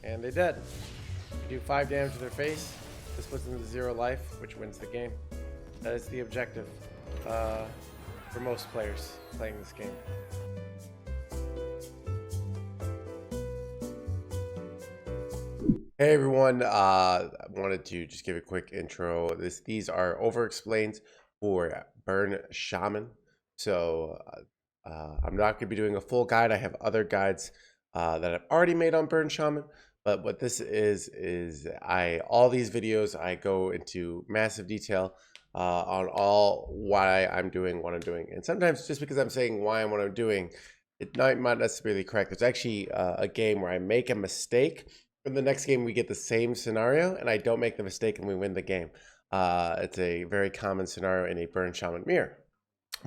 and they dead. You do 5 damage to their face. This puts them to 0 life, which wins the game. That is the objective for most players playing this game. Hey everyone, I wanted to just give a quick intro. These are Overexplains for Burn Shaman. So I'm not going to be doing a full guide. I have other guides that I've already made on Burn Shaman. But what this is all these videos I go into massive detail on all why I'm doing what I'm doing. And sometimes just because I'm saying why I'm what I'm doing, it might not necessarily be correct. There's actually a game where I make a mistake. In the next game, we get the same scenario, and I don't make the mistake, and we win the game. It's a very common scenario in a Burn Shaman mirror.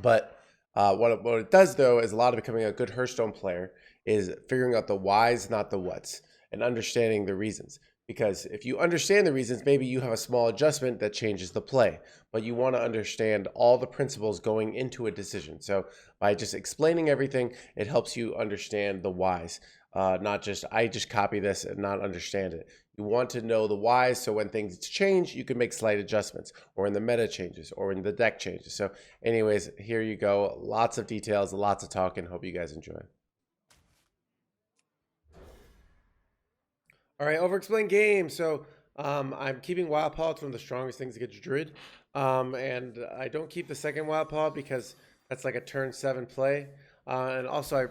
But what it does, though, is a lot of becoming a good Hearthstone player is figuring out the whys, not the whats, and understanding the reasons. Because if you understand the reasons, maybe you have a small adjustment that changes the play. But you want to understand all the principles going into a decision. So by just explaining everything, it helps you understand the whys. Not just, I just copy this and not understand it. You want to know the whys, so when things change, you can make slight adjustments, or in the meta changes, or in the deck changes. So anyways, here you go. Lots of details, lots of talking. Hope you guys enjoy. All right, Overexplain game. So I'm keeping Wild Paw. It's one of the strongest things against Druid. And I don't keep the second Wild Paw because that's like a turn 7 play. And also I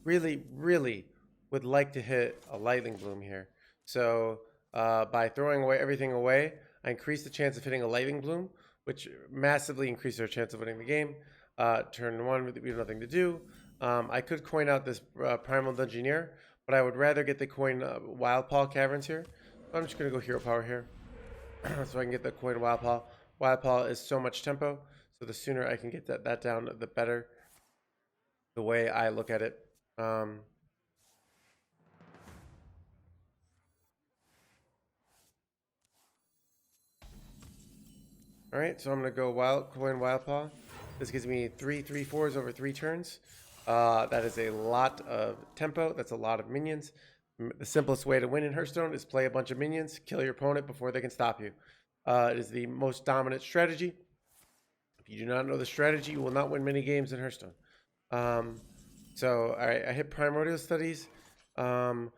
really would like to hit a Lightning Bloom here. So by throwing away everything away, I increase the chance of hitting a Lightning Bloom, which massively increases our chance of winning the game. Turn 1, we have nothing to do. I could coin out this Primal Dungeoneer, but I would rather get the coin Wild Paw Caverns here. So I'm just going to go Hero Power here so I can get the coin Wild Paw. Wild Paw is so much tempo, so the sooner I can get that down, the better. The way I look at it. All right, so I'm going to go coin Wild Paw. This gives me 3/3/4s over 3 turns. That is a lot of tempo. That's a lot of minions. The simplest way to win in Hearthstone is play a bunch of minions, kill your opponent before they can stop you. It is the most dominant strategy. If you do not know the strategy, you will not win many games in Hearthstone. So all right, I hit Primordial Studies. So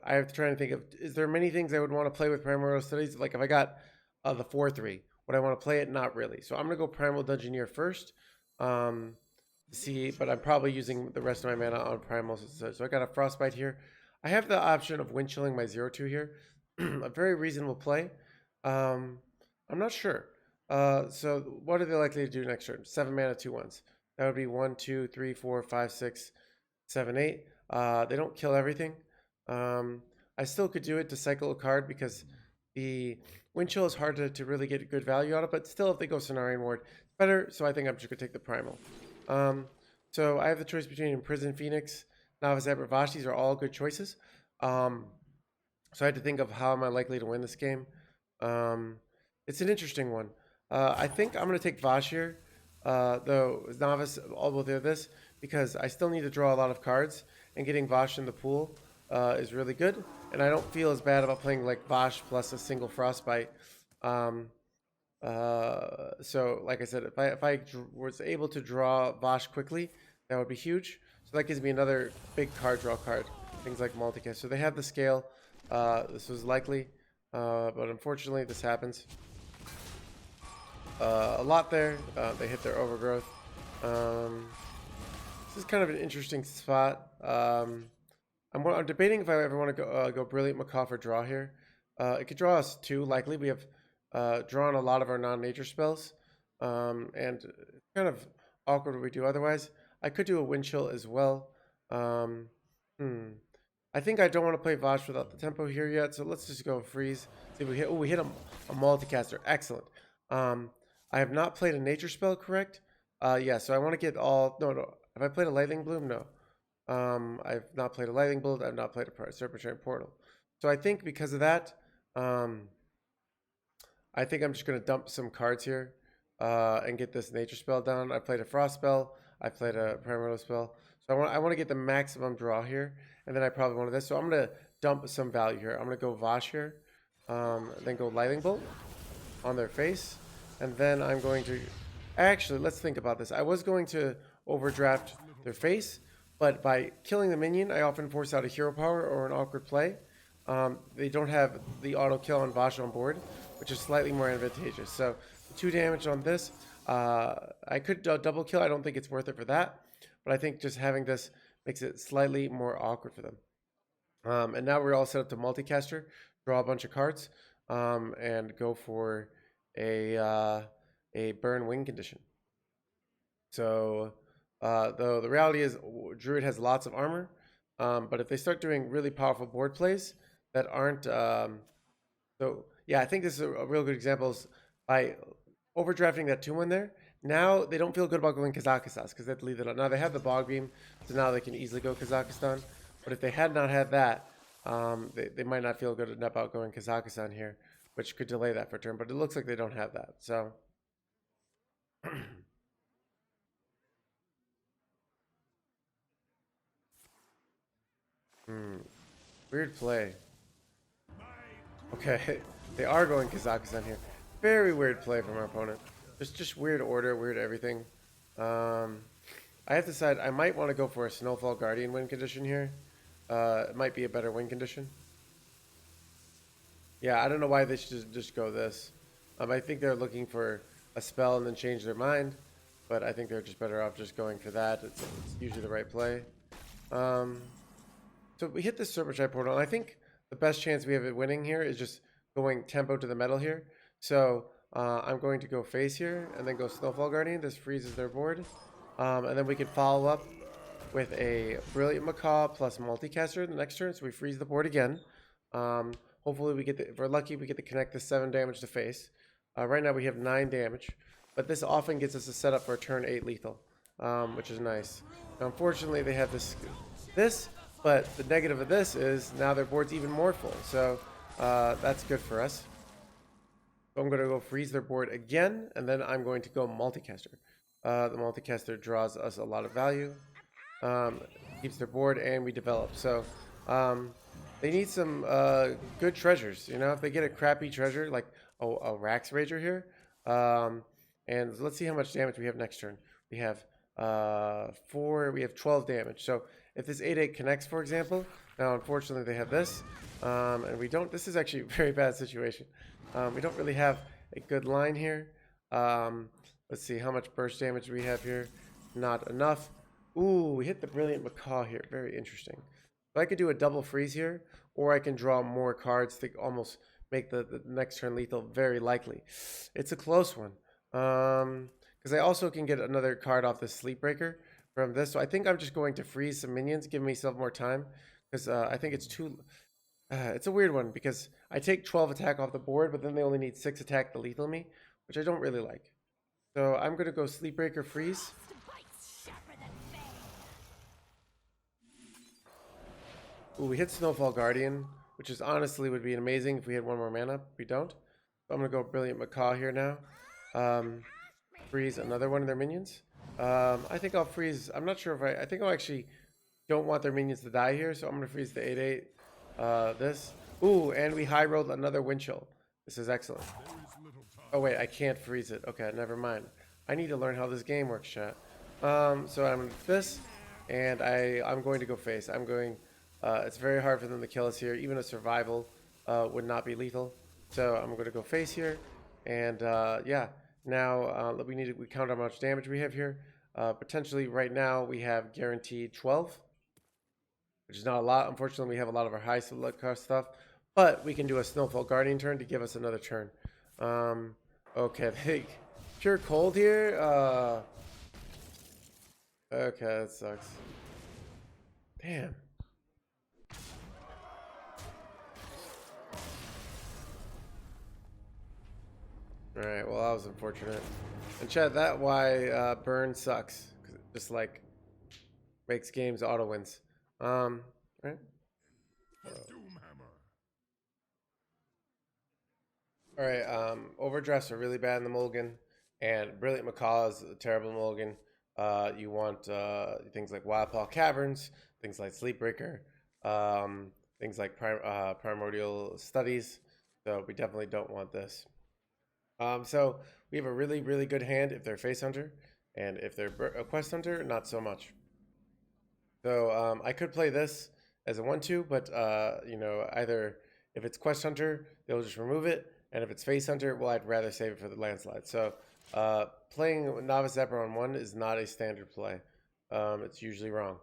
I have to try and think of, is there many things I would want to play with Primordial Studies? Like if I got the 4/3, would I want to play it? Not really. So I'm going to go Primal Dungeoneer first. See, but I'm probably using the rest of my mana on Primal. So I got a Frostbite here. I have the option of wind chilling my 0/2 here. A very reasonable play. I'm not sure. So what are they likely to do next turn? 7 mana, 2/1s. That would be 1, 2, 3, 4, 5, 6, 7, 8. They don't kill everything. I still could do it to cycle a card because the wind chill is hard to really get good value out of, but still if they go Cenarian Ward, it's better. So I think I'm just gonna take the Primal. So I have the choice between Imprison Phoenix, Novice Abervash. These are all good choices. So I had to think of how am I likely to win this game. It's an interesting one. I think I'm going to take Vash here, though Novice, all both of this, because I still need to draw a lot of cards, and getting Vash in the pool is really good. And I don't feel as bad about playing like Vash plus a single Frostbite. So like I said, if I was able to draw Vash quickly, that would be huge. So that gives me another big card draw card, things like multicast. So they have the scale. This was likely, but unfortunately this happens a lot there. They hit their overgrowth. This is kind of an interesting spot. I'm debating if I ever want to go Brilliant Macaw for draw here. It could draw us 2 likely. We have drawn a lot of our non-nature spells, and it's kind of awkward what we do otherwise. I could do a wind chill as well. I think I don't want to play Vash without the tempo here yet, so let's just go freeze. See if we hit. Oh, we hit a multicaster. Excellent. I have not played a nature spell, correct? Yeah. So I want to get all. No. Have I played a Lightning Bloom? No. I've not played a Lightning Bolt. I've not played a Serpentine Portal. So I think because of that, I think I'm just going to dump some cards here and get this nature spell down. I played a frost spell. I played a primordial spell. So I want to get the maximum draw here. and then I probably wanted this. So I'm gonna dump some value here. I'm gonna go Vosh here, then go Lightning Bolt on their face, and then I'm going to actually, let's think about this. I was going to overdraft their face, but by killing the minion, I often force out a hero power or an awkward play. They don't have the auto kill on Vosh on board, which is slightly more advantageous. So 2 damage on this. I could double kill. I don't think it's worth it for that, but I think just having this makes it slightly more awkward for them. And now we're all set up to multicaster, draw a bunch of cards, and go for a burn wing condition. So though the reality is druid has lots of armor, but if they start doing really powerful board plays that aren't so yeah, I think this is a real good example is by overdrafting that 2-1 there. Now they don't feel good about going Kazakhstan because they have to leave it on. Now they have the Bog Beam, so now they can easily go Kazakhstan. But if they had not had that, they might not feel good about going Kazakhstan here, which could delay that for a turn. But it looks like they don't have that. So weird play. Okay, they are going Kazakhstan here. Very weird play from our opponent. Just weird order, weird everything. I have to decide. I might want to go for a Snowfall Guardian win condition here. It might be a better win condition. Yeah, I don't know why they should just go this. I think they're looking for a spell and then change their mind, but I think they're just better off just going for that. It's usually the right play. So we hit this Serpent Portal, and I think the best chance we have at winning here is just going tempo to the metal here. So I'm going to go face here and then go Snowfall Guardian. This freezes their board. And then we can follow up with a Brilliant Macaw plus Multicaster the next turn. So we freeze the board again. Hopefully we get if we're lucky, we get to connect the 7 damage to face. Right now we have 9 damage. But this often gets us a setup for a turn 8 lethal, which is nice. Now, unfortunately, they have this, but the negative of this is now their board's even more full. So that's good for us. So I'm going to go freeze their board again, and then I'm going to go Multicaster. The Multicaster draws us a lot of value, keeps their board, and we develop. So they need some good treasures. You know, if they get a crappy treasure like a Rax Rager here, and let's see how much damage we have next turn. We have 4. We have 12 damage. So if this 8/8 connects, for example, now unfortunately they have this, and we don't. This is actually a very bad situation. We don't really have a good line here. Let's see how much burst damage we have here. Not enough. Ooh, we hit the Brilliant Macaw here. Very interesting. So I could do a double freeze here, or I can draw more cards to almost make the next turn lethal very likely. It's a close one. Because I also can get another card off the Sleep Breaker from this. So I think I'm just going to freeze some minions, give myself more time. Because I think it's too... it's a weird one because I take 12 attack off the board, but then they only need 6 attack to lethal me, which I don't really like. So I'm going to go Sleep Breaker freeze. Ooh, we hit Snowfall Guardian, which is honestly would be amazing if we had 1 more mana. We don't. So I'm going to go Brilliant Macaw here now. Freeze another one of their minions. I think I'll freeze. I'm not sure if I think I'll actually don't want their minions to die here, so I'm going to freeze the 8/8. This. Ooh, and we high rolled another Wind Chill. This is excellent. Oh wait, I can't freeze it. Okay, never mind. I need to learn how this game works, chat. So I'm this, and I'm going to go face. I'm going. It's very hard for them to kill us here. Even a survival would not be lethal. So I'm going to go face here, and yeah. Now we count how much damage we have here. Potentially right now we have guaranteed 12, which is not a lot. Unfortunately, we have a lot of our high select cost stuff, but we can do a Snowfall Guardian turn to give us another turn. Okay, they pure cold here. Okay, that sucks. Damn. Alright, well that was unfortunate. And chat, that why Burn sucks. 'Cause it just like makes games auto wins. Right? Alright, overdrafts are really bad in the mulligan, and Brilliant Macaw is a terrible mulligan. You want things like Wild Paw Caverns, things like Sleep Breaker. things like primordial studies. So we definitely don't want this. So we have a really, really good hand if they're face hunter, and if they're a quest hunter, not so much. So I could play this as a 1/2, but you know, either if it's quest hunter, they'll just remove it, and if it's face hunter, well, I'd rather save it for the landslide. So playing Novice Zapper on 1 is not a standard play. It's usually wrong.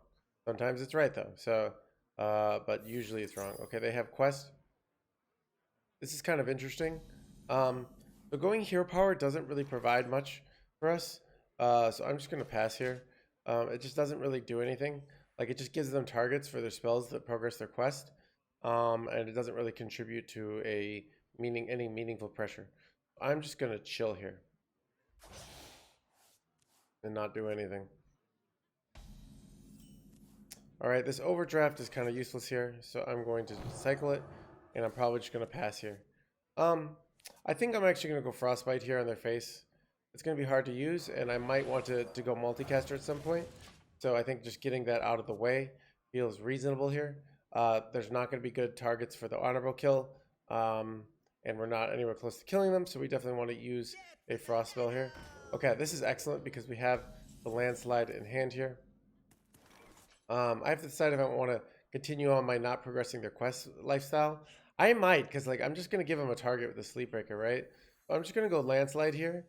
Sometimes it's right though. So, but usually it's wrong. Okay, they have quest. This is kind of interesting. But going hero power doesn't really provide much for us. So I'm just gonna pass here. It just doesn't really do anything. Like it just gives them targets for their spells that progress their quest. And it doesn't really contribute to any meaningful pressure. I'm just gonna chill here and not do anything. All right, this overdraft is kind of useless here, so I'm going to cycle it, and I'm probably just gonna pass here. I think I'm actually gonna go Frostbite here on their face. It's gonna be hard to use, and I might want to go multicaster at some point. So I think just getting that out of the way feels reasonable here. There's not going to be good targets for the honorable kill, and we're not anywhere close to killing them, so we definitely want to use a frost spell here. Okay, this is excellent because we have the landslide in hand here. I have to decide if I want to continue on my not progressing their quest lifestyle. I might, because like I'm just going to give them a target with the Sleepbreaker, right? So I'm just going to go landslide here,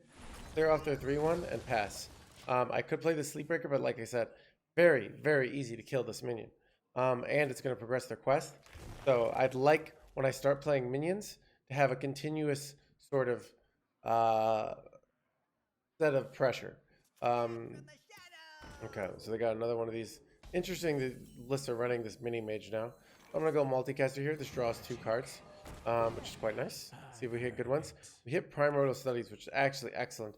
clear off their 3/1, and pass. I could play the Sleepbreaker, but like I said, very, very easy to kill this minion. And it's going to progress their quest. So I'd like, when I start playing minions, to have a continuous sort of set of pressure. Okay, so they got another one of these. Interesting, the lists are running this mini mage now. I'm going to go multicaster here. This draws 2 cards, which is quite nice. See if we hit good ones. We hit Primordial Studies, which is actually excellent.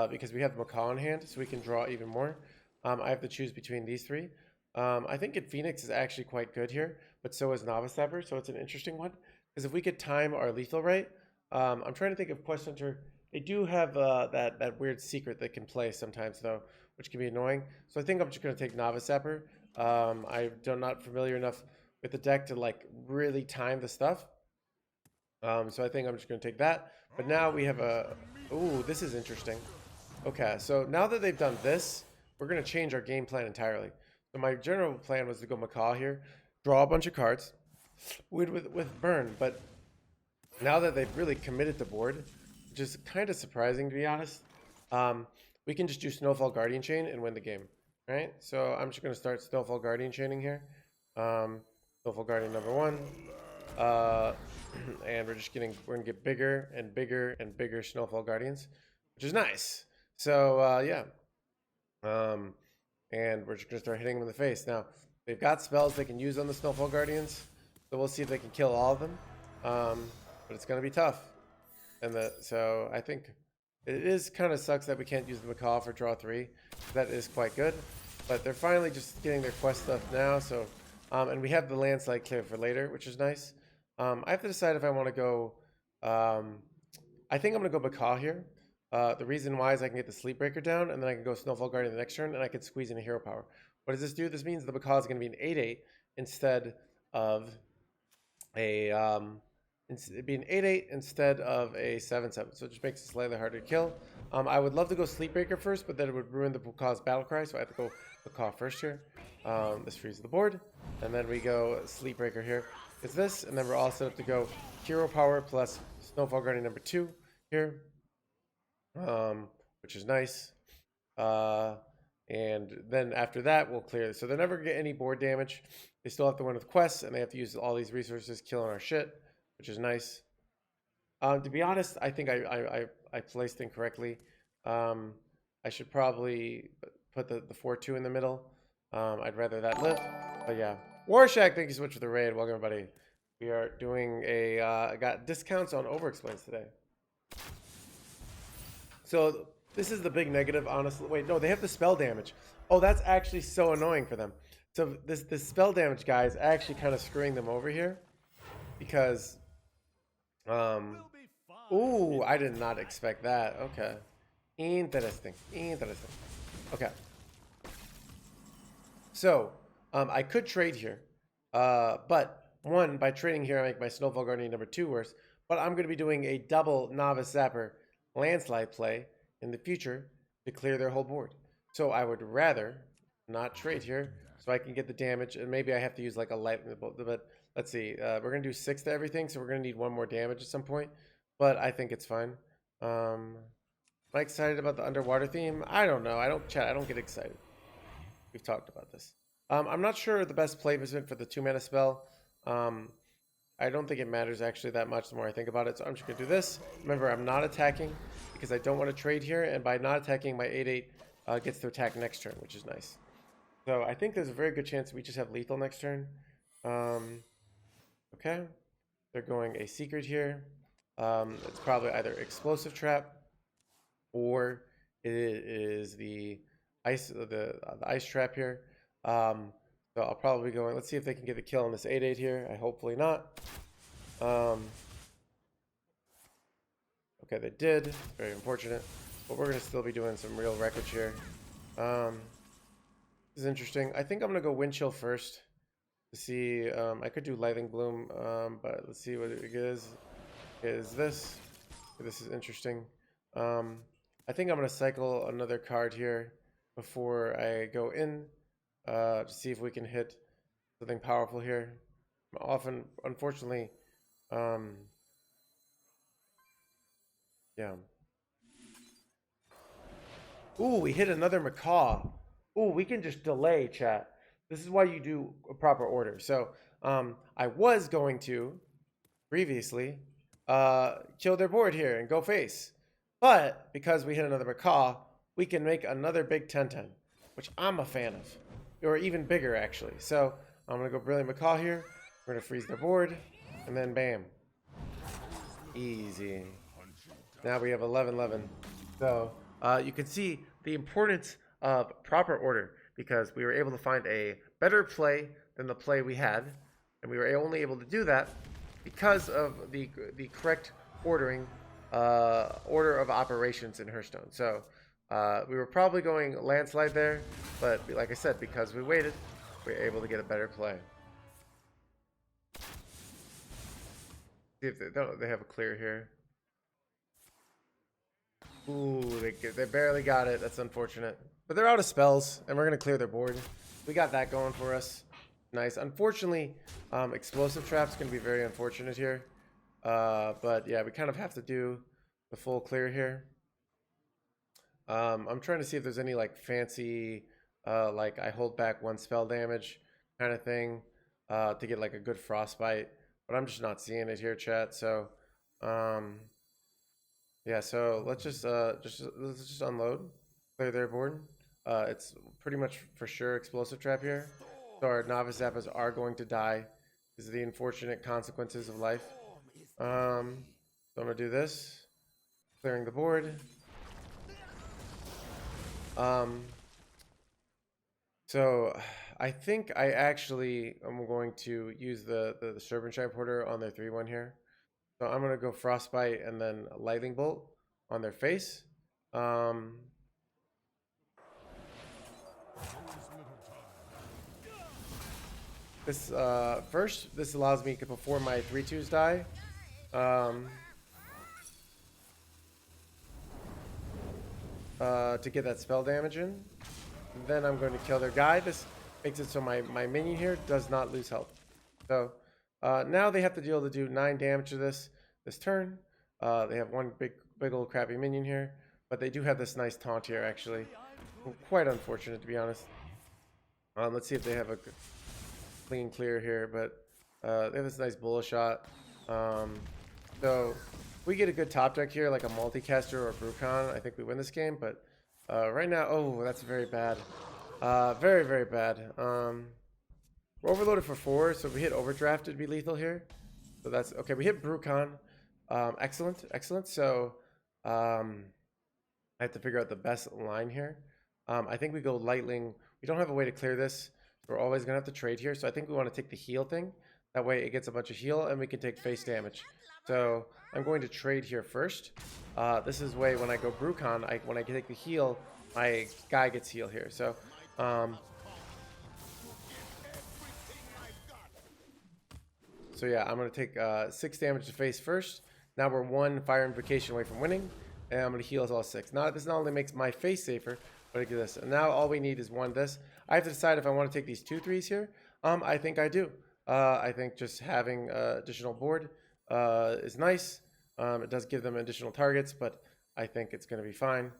Because we have the Macaw in hand, so we can draw even more. I have to choose between these 3. I think Phoenix is actually quite good here, but so is Novice Zapper, so it's an interesting one. Because if we could time our lethal right, I'm trying to think of Quest Hunter. They do have that weird secret that can play sometimes, though, which can be annoying. So I think I'm just going to take Novice Zapper. I'm not familiar enough with the deck to like really time the stuff. So I think I'm just going to take that. But now we have a... Ooh, this is interesting. Okay, so now that they've done this, we're going to change our game plan entirely. So my general plan was to go Macaw here, draw a bunch of cards with Burn. But now that they've really committed the board, which is kind of surprising to be honest, we can just do Snowfall Guardian Chain and win the game. Right? So I'm just going to start Snowfall Guardian Chaining here. Snowfall Guardian number 1. And we're going to get bigger and bigger and bigger Snowfall Guardians, which is nice. So yeah, and we're just gonna start hitting them in the face. Now they've got spells they can use on the Snowfall Guardians, so we'll see if they can kill all of them. But it's gonna be tough. And so I think it is kind of sucks that we can't use the Macaw for draw 3. That is quite good, but they're finally just getting their quest stuff now. So and we have the landslide clear for later, which is nice. I have to decide if I want to go. I think I'm gonna go Macaw here. The reason why is I can get the Sleepbreaker down, and then I can go Snowfall Guardian the next turn, and I can squeeze in a hero power. What does this do? This means the Macaw is going to be an 8/8 instead of a 7/7. So it just makes it slightly harder to kill. I would love to go Sleepbreaker first, but then it would ruin the Macaw's Battlecry, so I have to go Macaw first here. This frees the board, and then we go Sleepbreaker here. It's this, and then we're all set up to go hero power plus Snowfall Guardian number 2 here. Which is nice. And then after that, we'll clear this. So they're never going to get any board damage. They still have to win with quests, and they have to use all these resources killing our shit, which is nice. To be honest, I think I placed incorrectly. I should probably put the 4/2 in the middle. I'd rather that live. But yeah. Warshak, thank you so much for the raid. Welcome, everybody. We are doing I got discounts on Overexplains today. So this is the big negative, honestly. Wait, no, they have the spell damage. Oh, that's actually so annoying for them. So this spell damage guy is actually kind of screwing them over here. Because, ooh, I did not expect that. Okay. Interesting. Okay. So, I could trade here. But one, by trading here, I make my Snowfall Guardian number 2 worse. But I'm going to be doing a double Novice Zapper landslide play in the future to clear their whole board. So I would rather not trade here so I can get the damage. And maybe I have to use like a lightning bolt. But let's see. We're going to do 6 to everything. So we're going to need 1 more damage at some point. But I think it's fine. Am I excited about the underwater theme? I don't know. I don't get excited. We've talked about this. I'm not sure the best placement for the 2-mana spell. I don't think it matters actually that much the more I think about it. So I'm just going to do this. Remember, I'm not attacking because I don't want to trade here. And by not attacking, my 8/8 gets to attack next turn, which is nice. So I think there's a very good chance we just have lethal next turn. Okay. They're going a secret here. It's probably either explosive trap or it is the ice trap here. So I'll probably be going, let's see if they can get the kill on this 8/8 here. Hopefully not. Okay, they did. Very unfortunate. But we're going to still be doing some real wreckage here. This is interesting. I think I'm going to go Wind Chill first to see. I could do Lightning Bloom, but let's see what it is. Is this? This is interesting. I think I'm going to cycle another card here before I go in. To see if we can hit something powerful here. Often, unfortunately, yeah. Ooh, we hit another macaw. Ooh, we can just delay, chat. This is why you do a proper order. So, I was going to, previously, kill their board here and go face. But, because we hit another macaw, we can make another big 10/10, which I'm a fan of. Or even bigger, actually. So I'm going to go Brilliant Macaw here. We're going to freeze their board. And then bam. Easy. Now we have 11/11. So you can see the importance of proper order. Because we were able to find a better play than the play we had. And we were only able to do that because of the correct order of operations in Hearthstone. So we were probably going landslide there, but like I said, because we waited, we were able to get a better play. See if they have a clear here. Ooh, they barely got it. That's unfortunate. But they're out of spells, and we're going to clear their board. We got that going for us. Nice. Unfortunately, explosive trap's going to be very unfortunate here. But yeah, we kind of have to do the full clear here. I'm trying to see if there's any like fancy like I hold back 1 spell damage kind of thing to get like a good frostbite, but I'm just not seeing it here, chat. So yeah, so let's just unload, clear their board. It's pretty much for sure explosive trap here. So our Novice Zappas are going to die because of the unfortunate consequences of life. So I'm gonna do this, clearing the board. So I think I actually am going to use the Serpent Shine Porter on their 3/1 here. So I'm gonna go Frostbite and then Lightning Bolt on their face. This first, this allows me to perform my 3/2s die. To get that spell damage in. Then I'm going to kill their guy. This makes it so my minion here does not lose health. So now they have to deal to do 9 damage to this turn. They have one big old crappy minion here, but they do have this nice taunt here actually. Quite unfortunate, to be honest. Let's see if they have a clean clear here, but they have this nice bullet shot. So we get a good top deck here, like a multicaster or a Brucon, I think we win this game. But right now, oh, that's very bad. Very, very bad. We're overloaded for 4, so if we hit Overdraft, it'd be lethal here. So that's okay. We hit Brucon. Excellent, excellent. So I have to figure out the best line here. I think we go Lightning. We don't have a way to clear this. We're always gonna have to trade here. So I think we want to take the heal thing. That way it gets a bunch of heal and we can take face damage. So I'm going to trade here first. This is way when I go Brucon, when I take the heal, my guy gets heal here. So So yeah, I'm going to take 6 damage to face first. Now we're 1 fire invocation away from winning. And I'm going to heal us all 6. Now this not only makes my face safer, but I get this. And now all we need is 1 this. I have to decide if I want to take these 2/3s here. I think I do. I think just having additional board is nice. It does give them additional targets, but I think it's going to be fine.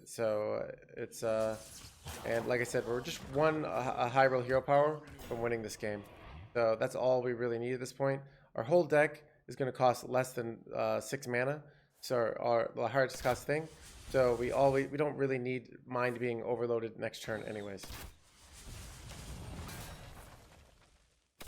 So it's and like I said, we're just a high roll hero power from winning this game. So that's all we really need at this point. Our whole deck is going to cost less than 6 mana. So our the hardest cost thing. So we don't really mind being overloaded next turn anyways.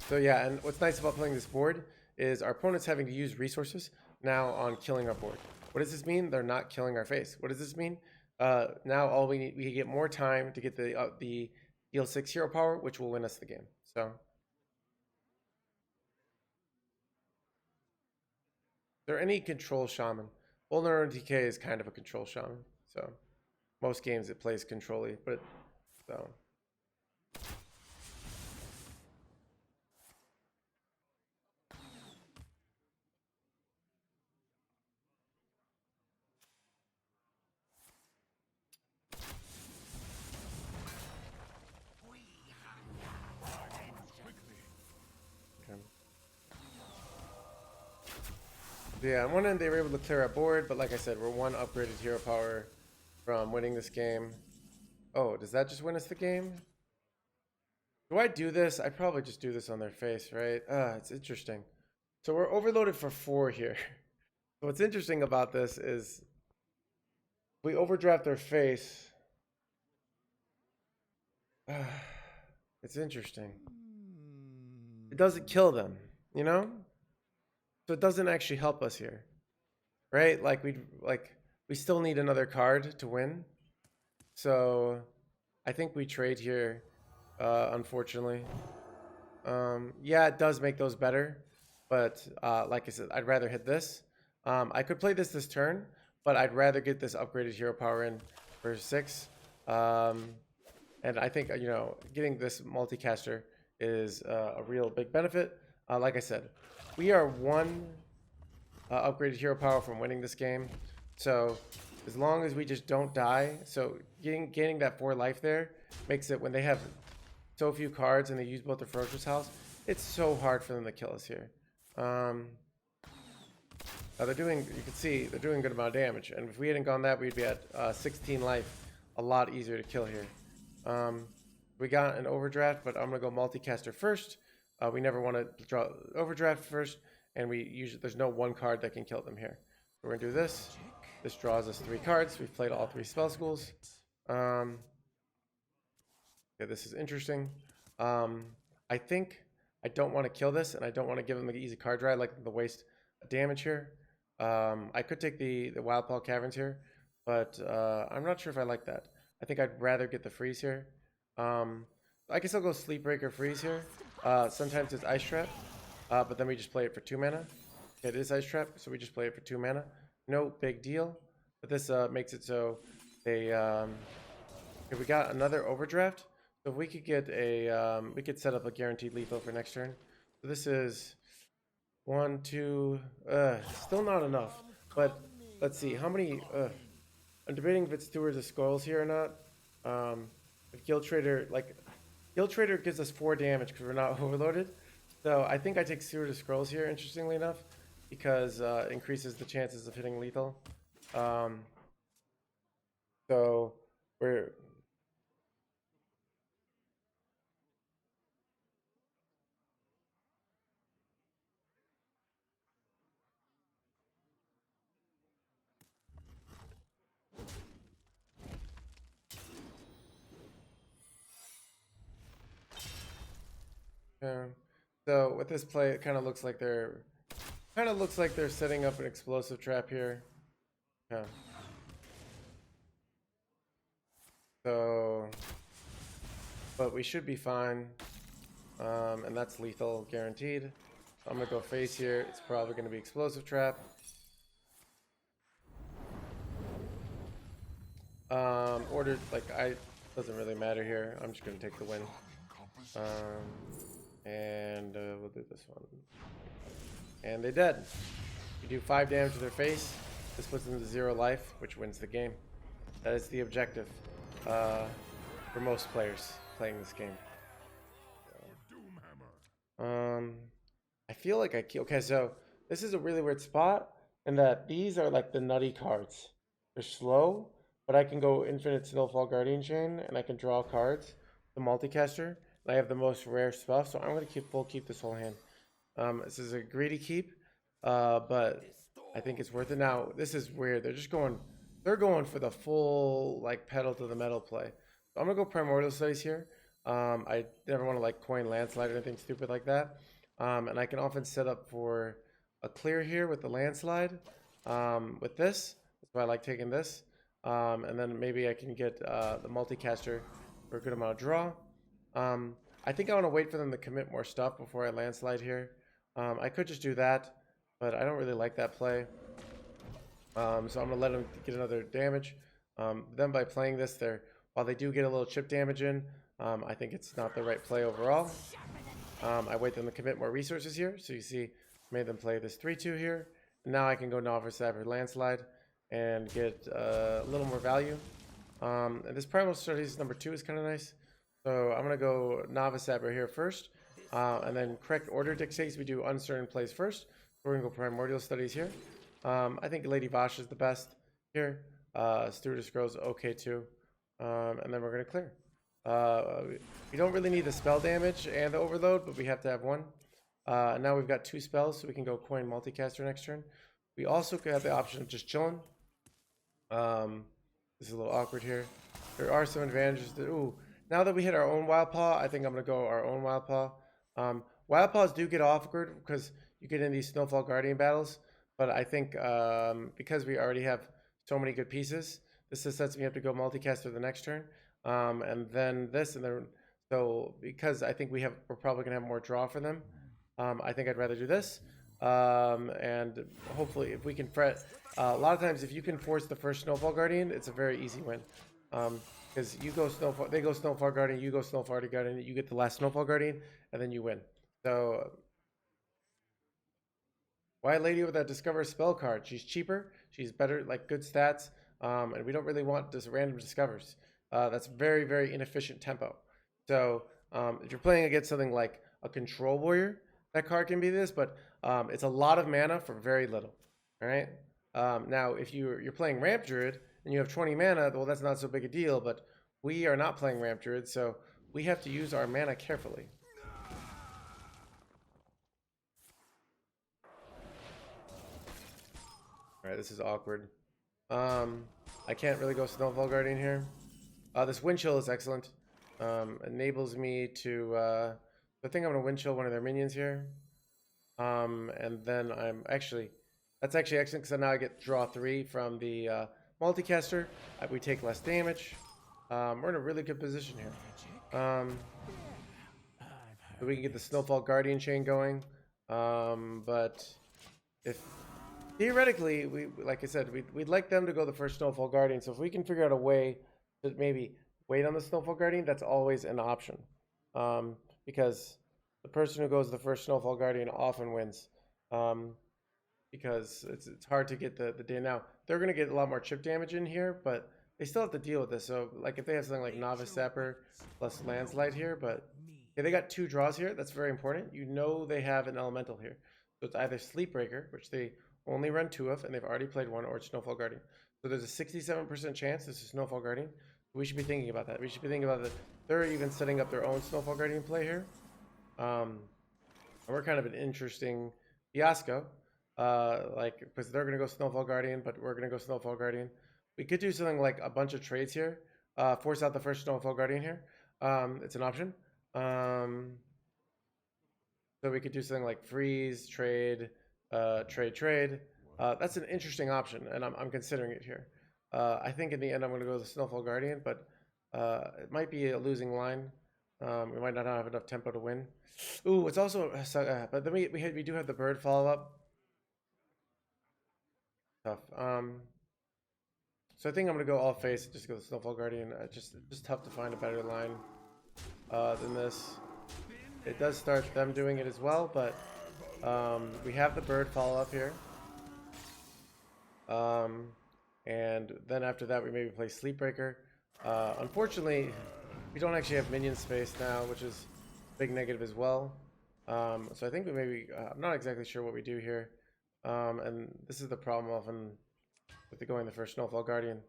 So yeah, and what's nice about playing this board is our opponent's having to use resources now on killing our board. What does this mean? They're not killing our face. What does this mean? Now all we need, we can get more time to get the heal 6 hero power, which will win us the game. So is there any control shaman? Vulnerable DK is kind of a control shaman. So most games it plays control-y, but so. Yeah, on one end they were able to clear our board, but like I said, we're 1 upgraded hero power from winning this game. Oh, does that just win us the game? Do I do this? I probably just do this on their face, right? It's interesting. So we're overloaded for 4 here. So what's interesting about this is we overdraft their face. It's interesting. It doesn't kill them, you know? So it doesn't actually help us here, right? Like we still need another card to win. So I think we trade here, unfortunately. Yeah, it does make those better, but like I said, I'd rather hit this. I could play this turn, but I'd rather get this upgraded hero power in for 6. And I think getting this multicaster is a real big benefit. Like I said, we are 1 upgraded hero power from winning this game. So as long as we just don't die, so gaining that 4 life there makes it, when they have so few cards and they use both the Ferocious House, it's so hard for them to kill us here. They're doing, you can see they're doing a good amount of damage, and if we hadn't gone that, we'd be at 16 life, a lot easier to kill here. We got an overdraft, but I'm gonna go multicaster first. We never want to draw overdraft first, and there's no 1 card that can kill them here. So we're gonna do this. This draws us 3 cards. We've played all 3 spell schools. Okay, this is interesting. I think I don't want to kill this, and I don't want to give them the easy card draw. I like the waste damage here. I could take the Wildpaw Caverns here, but I'm not sure if I like that. I think I'd rather get the freeze here. I guess I'll go Sleepbreaker freeze here. Sometimes it's Ice Trap, but then we just play it for 2 mana. It is Ice Trap, so we just play it for 2 mana. No big deal, but this makes it so if we got another overdraft, so if we could get we could set up a guaranteed lethal for next turn. So this is 1, 2, still not enough, but let's see how many. I'm debating if it's Stewards of Skulls here or not. If Guild Trader, Guild Trader gives us 4 damage because we're not overloaded. So I think I take Stewards of Scrolls here, interestingly enough, because it increases the chances of hitting lethal. So we're... So with this play, it kind of looks like they're setting up an explosive trap here. Yeah. So, but we should be fine, and that's lethal guaranteed. I'm gonna go face here. It's probably gonna be explosive trap. Ordered, doesn't really matter here. I'm just gonna take the win. And we'll do this one. And they're dead. You do 5 damage to their face. This puts them to 0 life, which wins the game. That is the objective for most players playing this game. I feel like okay, so this is a really weird spot in that these are like the nutty cards. They're slow, but I can go Infinite Snowfall Guardian Chain and I can draw cards. The multicaster, and I have the most rare stuff, so I'm gonna keep this whole hand. This is a greedy keep, but I think it's worth it. Now this is weird. They're going for the full like pedal to the metal play. So I'm gonna go Primordial Studies here. I never want to like coin Landslide or anything stupid like that. And I can often set up for a clear here with the Landslide. With this, that's why I like taking this. And then maybe I can get the multicaster for a good amount of draw. I think I want to wait for them to commit more stuff before I Landslide here. I could just do that, but I don't really like that play. So I'm going to let them get another damage. Then by playing this, while they do get a little chip damage in, I think it's not the right play overall. I wait them to commit more resources here. So you see, made them play this 3-2 here. And now I can go Novice Saber Landslide and get a little more value. And this Primal Studies number 2 is kind of nice. So I'm going to go Novice Saber here first. And then correct order dictates we do uncertain plays first. So we're going to go Primordial Studies here. I think Lady Vosh is the best here. Stewardess Girl's okay too. And then we're going to clear. We don't really need the spell damage and the overload, but we have to have one. Now we've got 2 spells, so we can go coin multicaster next turn. We also could have the option of just chilling. This is a little awkward here. There are some advantages. Now that we hit our own Wild Paw, I think I'm going to go our own Wild Paw. Wild Paws do get awkward because you get in these Snowfall Guardian battles, but I think because we already have so many good pieces, this just sets me up to go multicaster the next turn. And then this, and then so because I think we're probably gonna have more draw for them. I think I'd rather do this. And hopefully, if we can fret, a lot of times if you can force the first Snowfall Guardian, it's a very easy win. Because you go Snowfall, they go Snowfall Guardian, you go Snowfall Guardian, you get the last Snowfall Guardian, and then you win. So, White Lady with that Discover Spell card. She's cheaper, she's better, like good stats, and we don't really want just random discovers. That's very, very inefficient tempo. So if you're playing against something like a Control Warrior, that card can be this, but it's a lot of mana for very little. All right. Now, if you're playing Ramp Druid and you have 20 mana, well, that's not so big a deal. But we are not playing Ramp Druid, so we have to use our mana carefully. All right, this is awkward. I can't really go Snowfall Guardian here. This Wind Chill is excellent. Enables me to... I think I'm going to Wind Chill one of their minions here. And then that's actually excellent because now I get draw 3 from the multicaster. We take less damage. We're in a really good position here. So we can get the Snowfall Guardian chain going. But if theoretically, like I said, we'd like them to go the first Snowfall Guardian. So if we can figure out a way to maybe wait on the Snowfall Guardian, that's always an option. Because the person who goes the first Snowfall Guardian often wins. Because it's hard to get the day. Now, they're going to get a lot more chip damage in here, but they still have to deal with this. So, like, if they have something like Novice Sapper plus Landslide here, but yeah, they got 2 draws here. That's very important. You know they have an Elemental here. So it's either Sleepbreaker, which they only run 2 of, and they've already played 1, or it's Snowfall Guardian. So there's a 67% chance this is Snowfall Guardian. We should be thinking about that. We should be thinking about that. They're even setting up their own Snowfall Guardian play here. And we're kind of an interesting fiasco. Because they're going to go Snowfall Guardian, but we're going to go Snowfall Guardian. We could do something like a bunch of trades here. Force out the first Snowfall Guardian here. It's an option. So we could do something like freeze, trade, trade. That's an interesting option, and I'm considering it here. I think in the end I'm going to go the Snowfall Guardian, but it might be a losing line. We might not have enough tempo to win. Ooh, it's also... but then we do have the bird follow-up. Tough. So I think I'm gonna go all face and just go the Snowfall Guardian. Just tough to find a better line than this. it does start them doing it as well, but we have the bird follow up here. And then after that, we maybe play Sleepbreaker. Unfortunately, we don't actually have minion space now, which is a big negative as well. So I think we maybe, I'm not exactly sure what we do here. And this is the problem often with the going the first Snowfall Guardian.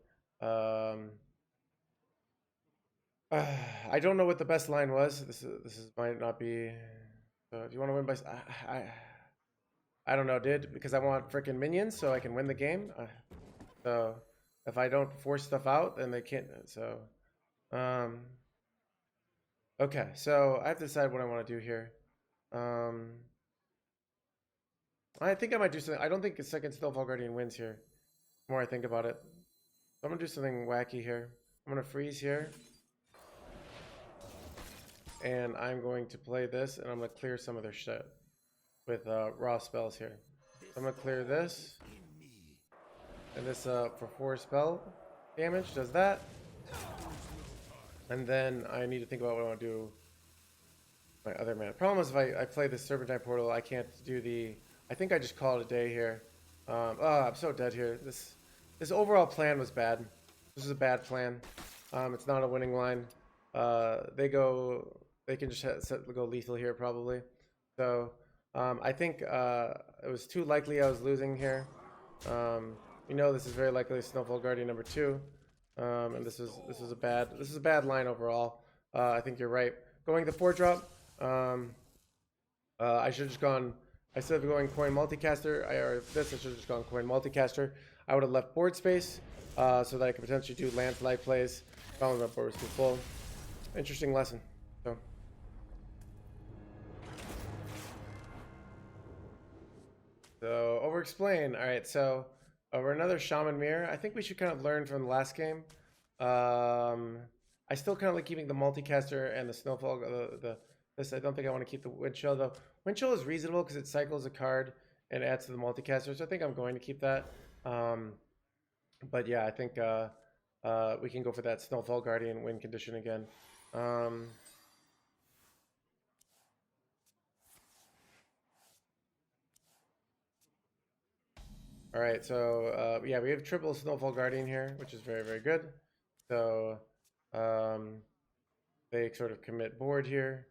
I don't know what the best line was. This might not be. Do you want to win by? I don't know, dude. Because I want freaking minions so I can win the game. So if I don't force stuff out, then they can't. So, okay. So I have to decide what I want to do here. I think I might do something. I don't think a second Snowfall Guardian wins here. The more I think about it, so I'm gonna do something wacky here. I'm gonna freeze here. And I'm going to play this, and I'm going to clear some of their shit with raw spells here. So I'm going to clear this. And this for 4 spell damage does that. And then I need to think about what I want to do with my other mana. Problem is if I play this Serpentine Portal, I can't do the... I think I just call it a day here. Oh, I'm so dead here. This overall plan was bad. This is a bad plan. It's not a winning line. They can just go lethal here probably. So I think it was too likely I was losing here. You know, this is very likely Snowfall Guardian number 2, and this is a bad line overall. I think you're right. Going the 4-drop, I should have just gone. Instead of going coin multicaster, I should have just gone coin multicaster. I would have left board space so that I could potentially do landslide plays. Problem is my board was too full. Interesting lesson. So Overexplain. All right, so we're another Shaman Mirror. I think we should kind of learn from the last game. I still kind of like keeping the multicaster and the Snowfall. This I don't think I want to keep the Wind Chill though. Wind Chill is reasonable because it cycles a card and adds to the multicaster, so I think I'm going to keep that. But yeah, I think we can go for that Snowfall Guardian win condition again. All right, so yeah, we have triple Snowfall Guardian here, which is very, very good. So they sort of commit board here.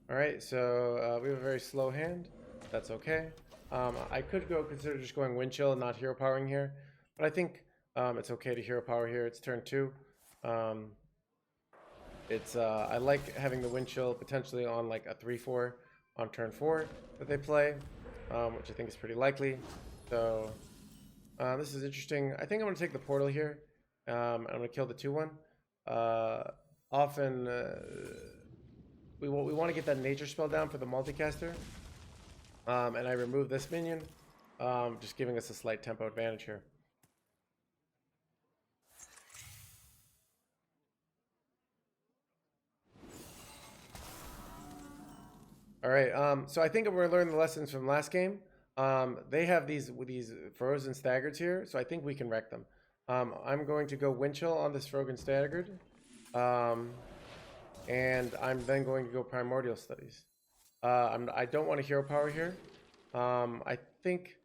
All right, so we have a very slow hand. That's okay. I could consider just going Wind Chill and not hero powering here, but I think it's okay to hero power here. It's turn 2. I like having the Wind Chill potentially on like a 3/4 on turn 4 that they play, which I think is pretty likely. So this is interesting. I think I'm going to take the portal here. I'm going to kill the 2/1. Often we want to get that nature spell down for the multicaster, and I remove this minion, just giving us a slight tempo advantage here. All right, so I think we're learning the lessons from last game. They have these frozen staggered here, so I think we can wreck them. I'm going to go Wind Chill on this frozen staggered, and I'm then going to go Primordial Studies. I don't want a hero power here. I think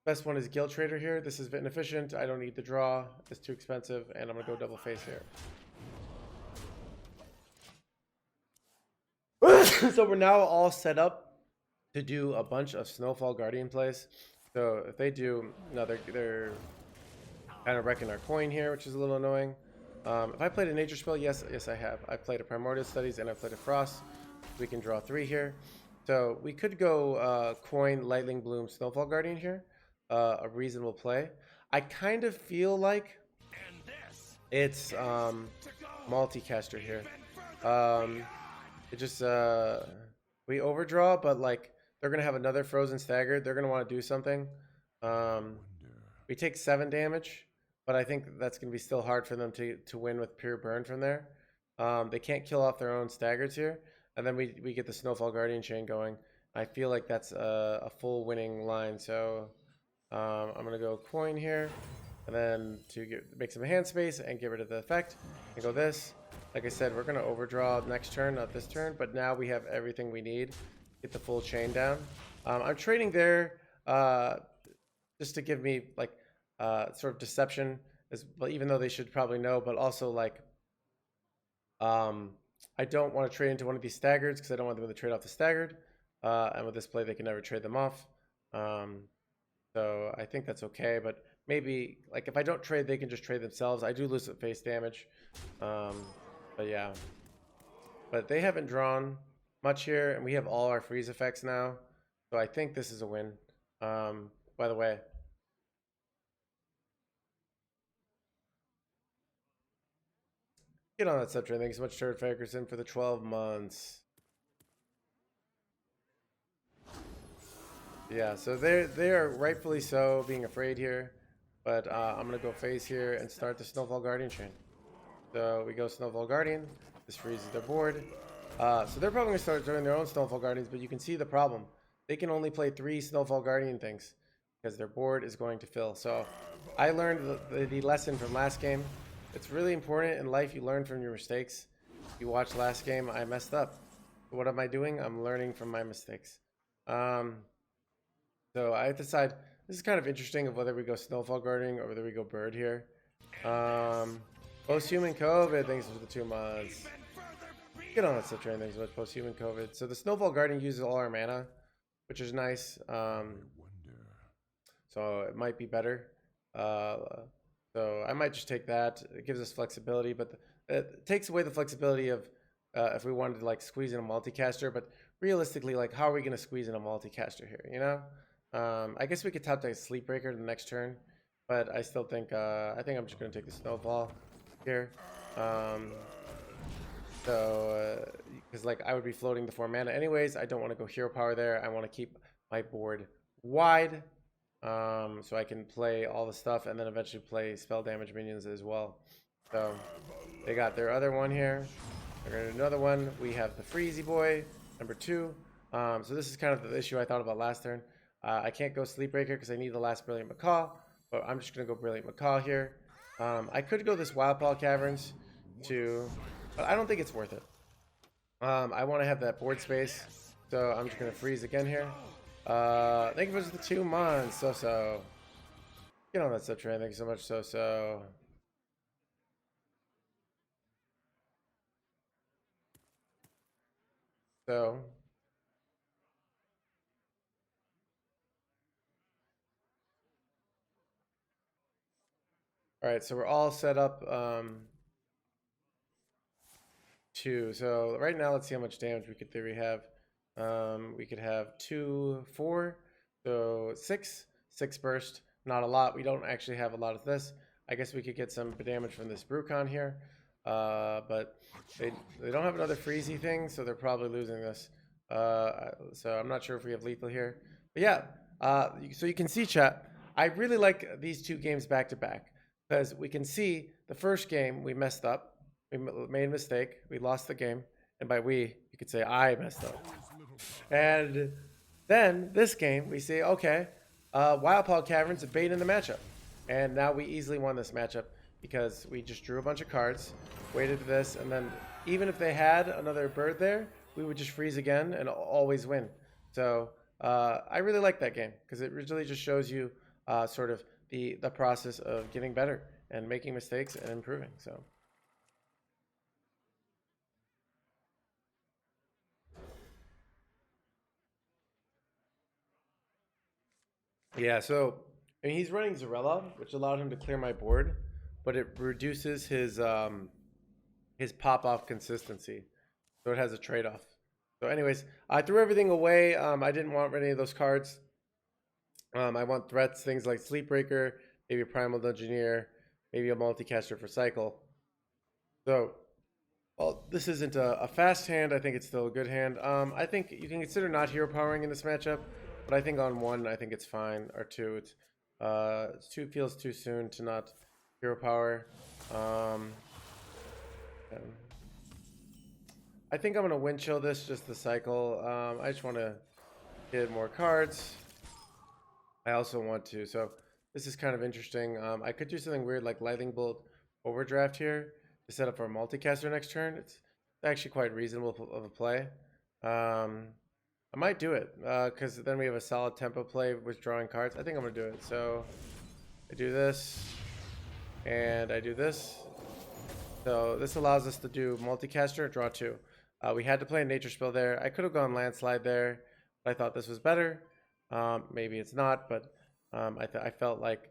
best one is Guild Trader here. This is inefficient. I don't need the draw. It's too expensive, and I'm gonna go double face here. So we're now all set up to do a bunch of Snowfall Guardian plays. So if they do, no, they're kind of wrecking our coin here, which is a little annoying. If I played a nature spell, yes I have. I played a Primordial Studies and I played a Frost. We can draw 3 here. So we could go coin, Lightning Bloom, Snowfall Guardian here. A reasonable play. I kind of feel like it's multicaster here. It just we overdraw, but like they're gonna have another frozen staggered. They're gonna want to do something. We take 7 damage, but I think that's gonna be still hard for them to win with pure burn from there. They can't kill off their own staggers here, and then we get the Snowfall Guardian chain going. I feel like that's a full winning line. So I'm gonna go coin here, and then to make some hand space and get rid of the effect, and go this. Like I said, we're going to overdraw next turn, not this turn, but now we have everything we need. Get the full chain down. I'm trading there just to give me like sort of deception, well, even though they should probably know, but also like I don't want to trade into one of these staggered because I don't want them to trade off the staggered. And with this play, they can never trade them off. So I think that's okay, but maybe like if I don't trade, they can just trade themselves. I do lose some face damage. But yeah, but they haven't drawn much here, and we have all our freeze effects now. So I think this is a win. By the way, get on that subtrain. Thanks so much, Jared Fagerson, for the 12 months. Yeah, so they are rightfully so being afraid here, but I'm gonna go face here and start the Snowfall Guardian chain. So we go Snowfall Guardian. This freezes their board. So they're probably gonna start doing their own Snowfall Guardians, but you can see the problem. They can only play 3 Snowfall Guardian things because their board is going to fill. So I learned the lesson from last game. It's really important in life you learn from your mistakes. If you watch last game, I messed up. What am I doing? I'm learning from my mistakes. So I decide this is kind of interesting of whether we go Snowfall Guarding or whether we go Bird here. Post-human COVID, thanks for the 2 months. Get on that subtrain, thanks so much. Post-human COVID. So the Snowfall Guarding uses all our mana, which is nice. So it might be better. So I might just take that. It gives us flexibility, but it takes away the flexibility of if we wanted to like squeeze in a multicaster. But realistically, like how are we going to squeeze in a multicaster here? You know, I guess we could tap the Sleep Breaker the next turn, but I still think I think I'm just going to take the Snowfall here. Because like I would be floating the 4 mana anyways. I don't want to go hero power there. I want to keep my board wide. So I can play all the stuff and then eventually play spell damage minions as well. So they got their other one here. They're gonna do another one. We have the Freezy Boy, number 2. So this is kind of the issue I thought about last turn. I can't go Sleep Breaker because I need the last Brilliant Macaw, but I'm just gonna go Brilliant Macaw here. I could go this Wild Paw Caverns too, but I don't think it's worth it. I want to have that board space, so I'm just gonna freeze again here. Thank you for the 2 months. So get on that subtrain. Thank you so much. So all right, so we're all set up so right now let's see how much damage we could theory have. We could have 2, 4, so 6 burst. Not a lot. We don't actually have a lot of this. I guess we could get some damage from this Brucon here, but they don't have another freezy thing, so they're probably losing this. So I'm not sure if we have lethal here, but yeah. So you can see, chat, I really like these 2 games back to back because we can see the first game we messed up. We made a mistake. We lost the game. And by we, you could say I messed up. And then this game, we say, okay, Wild Paw Caverns bait in the matchup. And now we easily won this matchup because we just drew a bunch of cards, waited for this, and then even if they had another bird there, we would just freeze again and always win. So I really like that game because it really just shows you sort of the process of getting better and making mistakes and improving. So. Yeah, so I mean, he's running Zarella, which allowed him to clear my board, but it reduces his pop-off consistency. So it has a trade-off. So anyways, I threw everything away. I didn't want any of those cards. I want threats, things like Sleep Breaker, maybe a Primal Dungeoneer, maybe a multicaster for cycle. So, well, this isn't a fast hand. I think it's still a good hand. I think you can consider not hero powering in this matchup. But I think on 1, I think it's fine. Or 2, it's 2 feels too soon to not hero power. I think I'm gonna wind chill this just the cycle. I just want to get more cards. I also want to. So This is kind of interesting. I could do something weird like Lightning Bolt Overdraft here to set up for a multicaster next turn. It's actually quite reasonable of a play. I might do it because then we have a solid tempo play with drawing cards. I think I'm going to do it. So I do this and I do this. So this allows us to do multicaster, draw 2. We had to play a nature spell there. I could have gone landslide there, but I thought this was better. Maybe it's not, but I felt like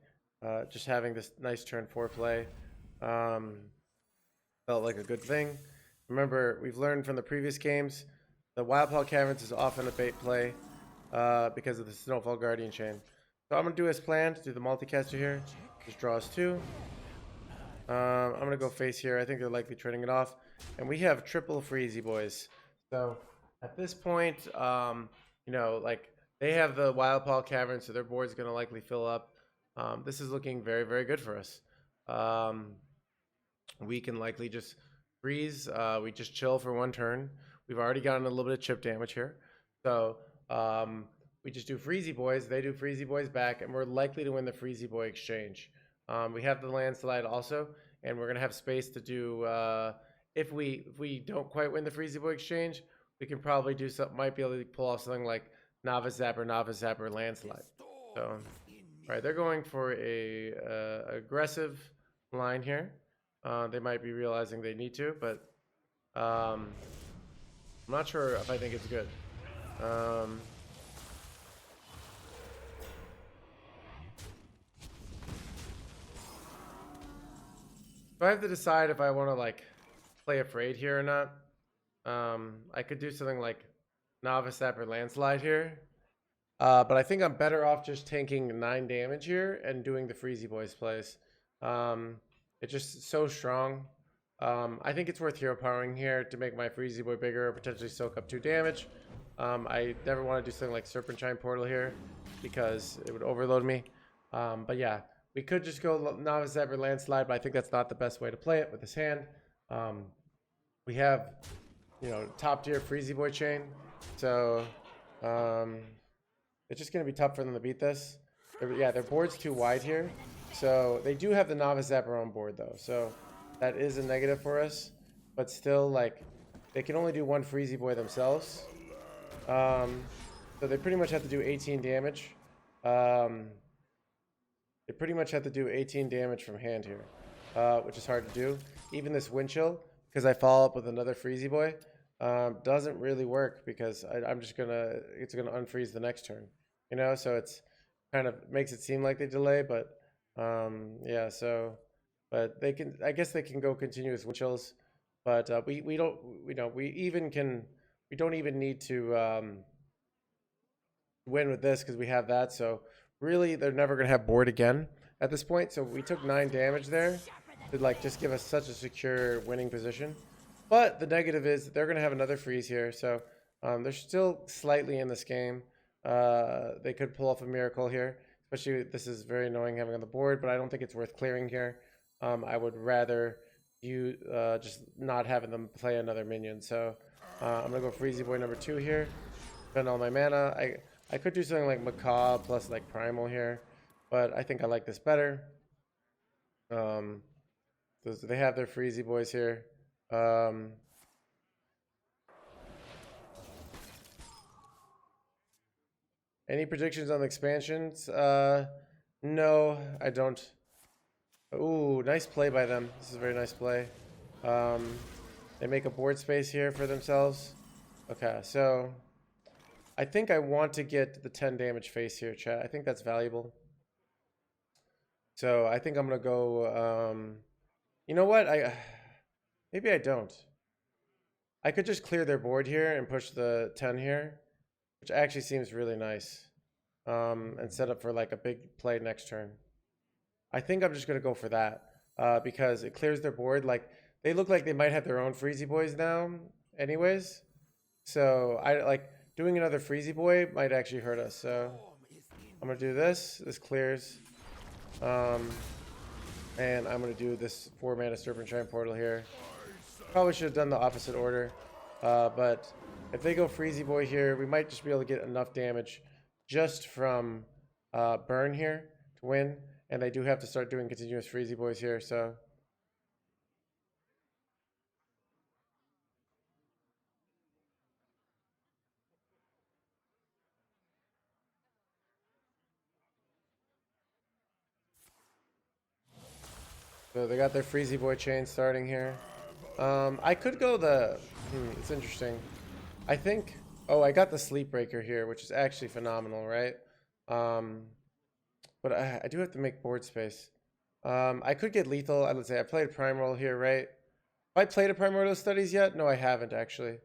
just having this nice turn 4 play felt like a good thing. Remember, we've learned from the previous games, the Wildpaw Caverns is often a bait play because of the Snowfall Guardian Chain. So I'm going to do as planned, do the multicaster here. Just draw us 2. I'm going to go face here. I think they're likely trading it off. And we have triple freezy boys. So at this point, you know, like they have the Wildpaw Cavern, so their board's going to likely fill up. This is looking very, very good for us. We can likely just freeze. We just chill for 1 turn. We've already gotten a little bit of chip damage here. So we just do freezy boys. They do freezy boys back, and we're likely to win the freezy boy exchange. We have the landslide also, and we're going to have space to do, if we don't quite win the freezy boy exchange, we can probably do something, might be able to pull off something like Novice Zapper, landslide. So, all right, they're going for a aggressive line here. They might be realizing they need to, but I'm not sure if I think it's good. So I have to decide if I want to like play afraid here or not. I could do something like Novice Zapper landslide here. But I think I'm better off just tanking 9 damage here and doing the freezy boys plays. It's just so strong. I think it's worth hero powering here to make my freezy boy bigger or potentially soak up 2 damage. I never want to do something like Serpentine Portal here because it would overload me. But yeah, we could just go Novice Zapper landslide, but I think that's not the best way to play it with this hand. We have, you know, top tier freezy boy chain, so it's just gonna be tough for them to beat this. Their board's too wide here, so they do have the Novice Zapper on board though, so that is a negative for us. But still, like, they can only do 1 freezy boy themselves, so they pretty much have to do 18 damage. They pretty much have to do 18 damage from hand here, which is hard to do. Even this wind chill, because I follow up with another freezy boy, doesn't really work because it's gonna unfreeze the next turn, you know. So it's kind of makes it seem like they delay, but yeah. So, but they can, I guess they can go continuous wind chills, but we don't, you know, we don't even need to win with this because we have that. So really, they're never gonna have board again at this point. So we took 9 damage there to like just give us such a secure winning position. But the negative is they're gonna have another freeze here. So they're still slightly in this game. They could pull off a miracle here. Especially, this is very annoying having on the board, but I don't think it's worth clearing here. I would rather you just not having them play another minion. So I'm gonna go freezy boy number 2 here. Spend all my mana. I could do something like Macaw plus like Primal here, but I think I like this better. They have their freezy boys here. Any predictions on the expansions? No, I don't. Ooh, nice play by them. This is a very nice play. They make a board space here for themselves. Okay, so I think I want to get the 10 damage face here, chat. I think that's valuable. So I think I'm gonna go. You know what? Maybe I don't. I could just clear their board here and push the 10 here, which actually seems really nice. And set up for like a big play next turn. I think I'm just gonna go for that because it clears their board. Like, they look like they might have their own freezy boys now, anyways. So I like doing another freezy boy might actually hurt us. So I'm gonna do this. This clears. And I'm gonna do this 4 mana Serpentine Portal here. Probably should have done the opposite order. But if they go freezy boy here, we might just be able to get enough damage just from burn here to win, and they do have to start doing continuous Freezy Boys here, so. So they got their Freezy Boy chain starting here. I could go the, it's interesting. I think, oh, I got the Sleep Breaker here, which is actually phenomenal, right? But I do have to make board space. I could get lethal. Let's say I played Primal here, right? Have I played a Primordial Studies yet? No, I haven't actually.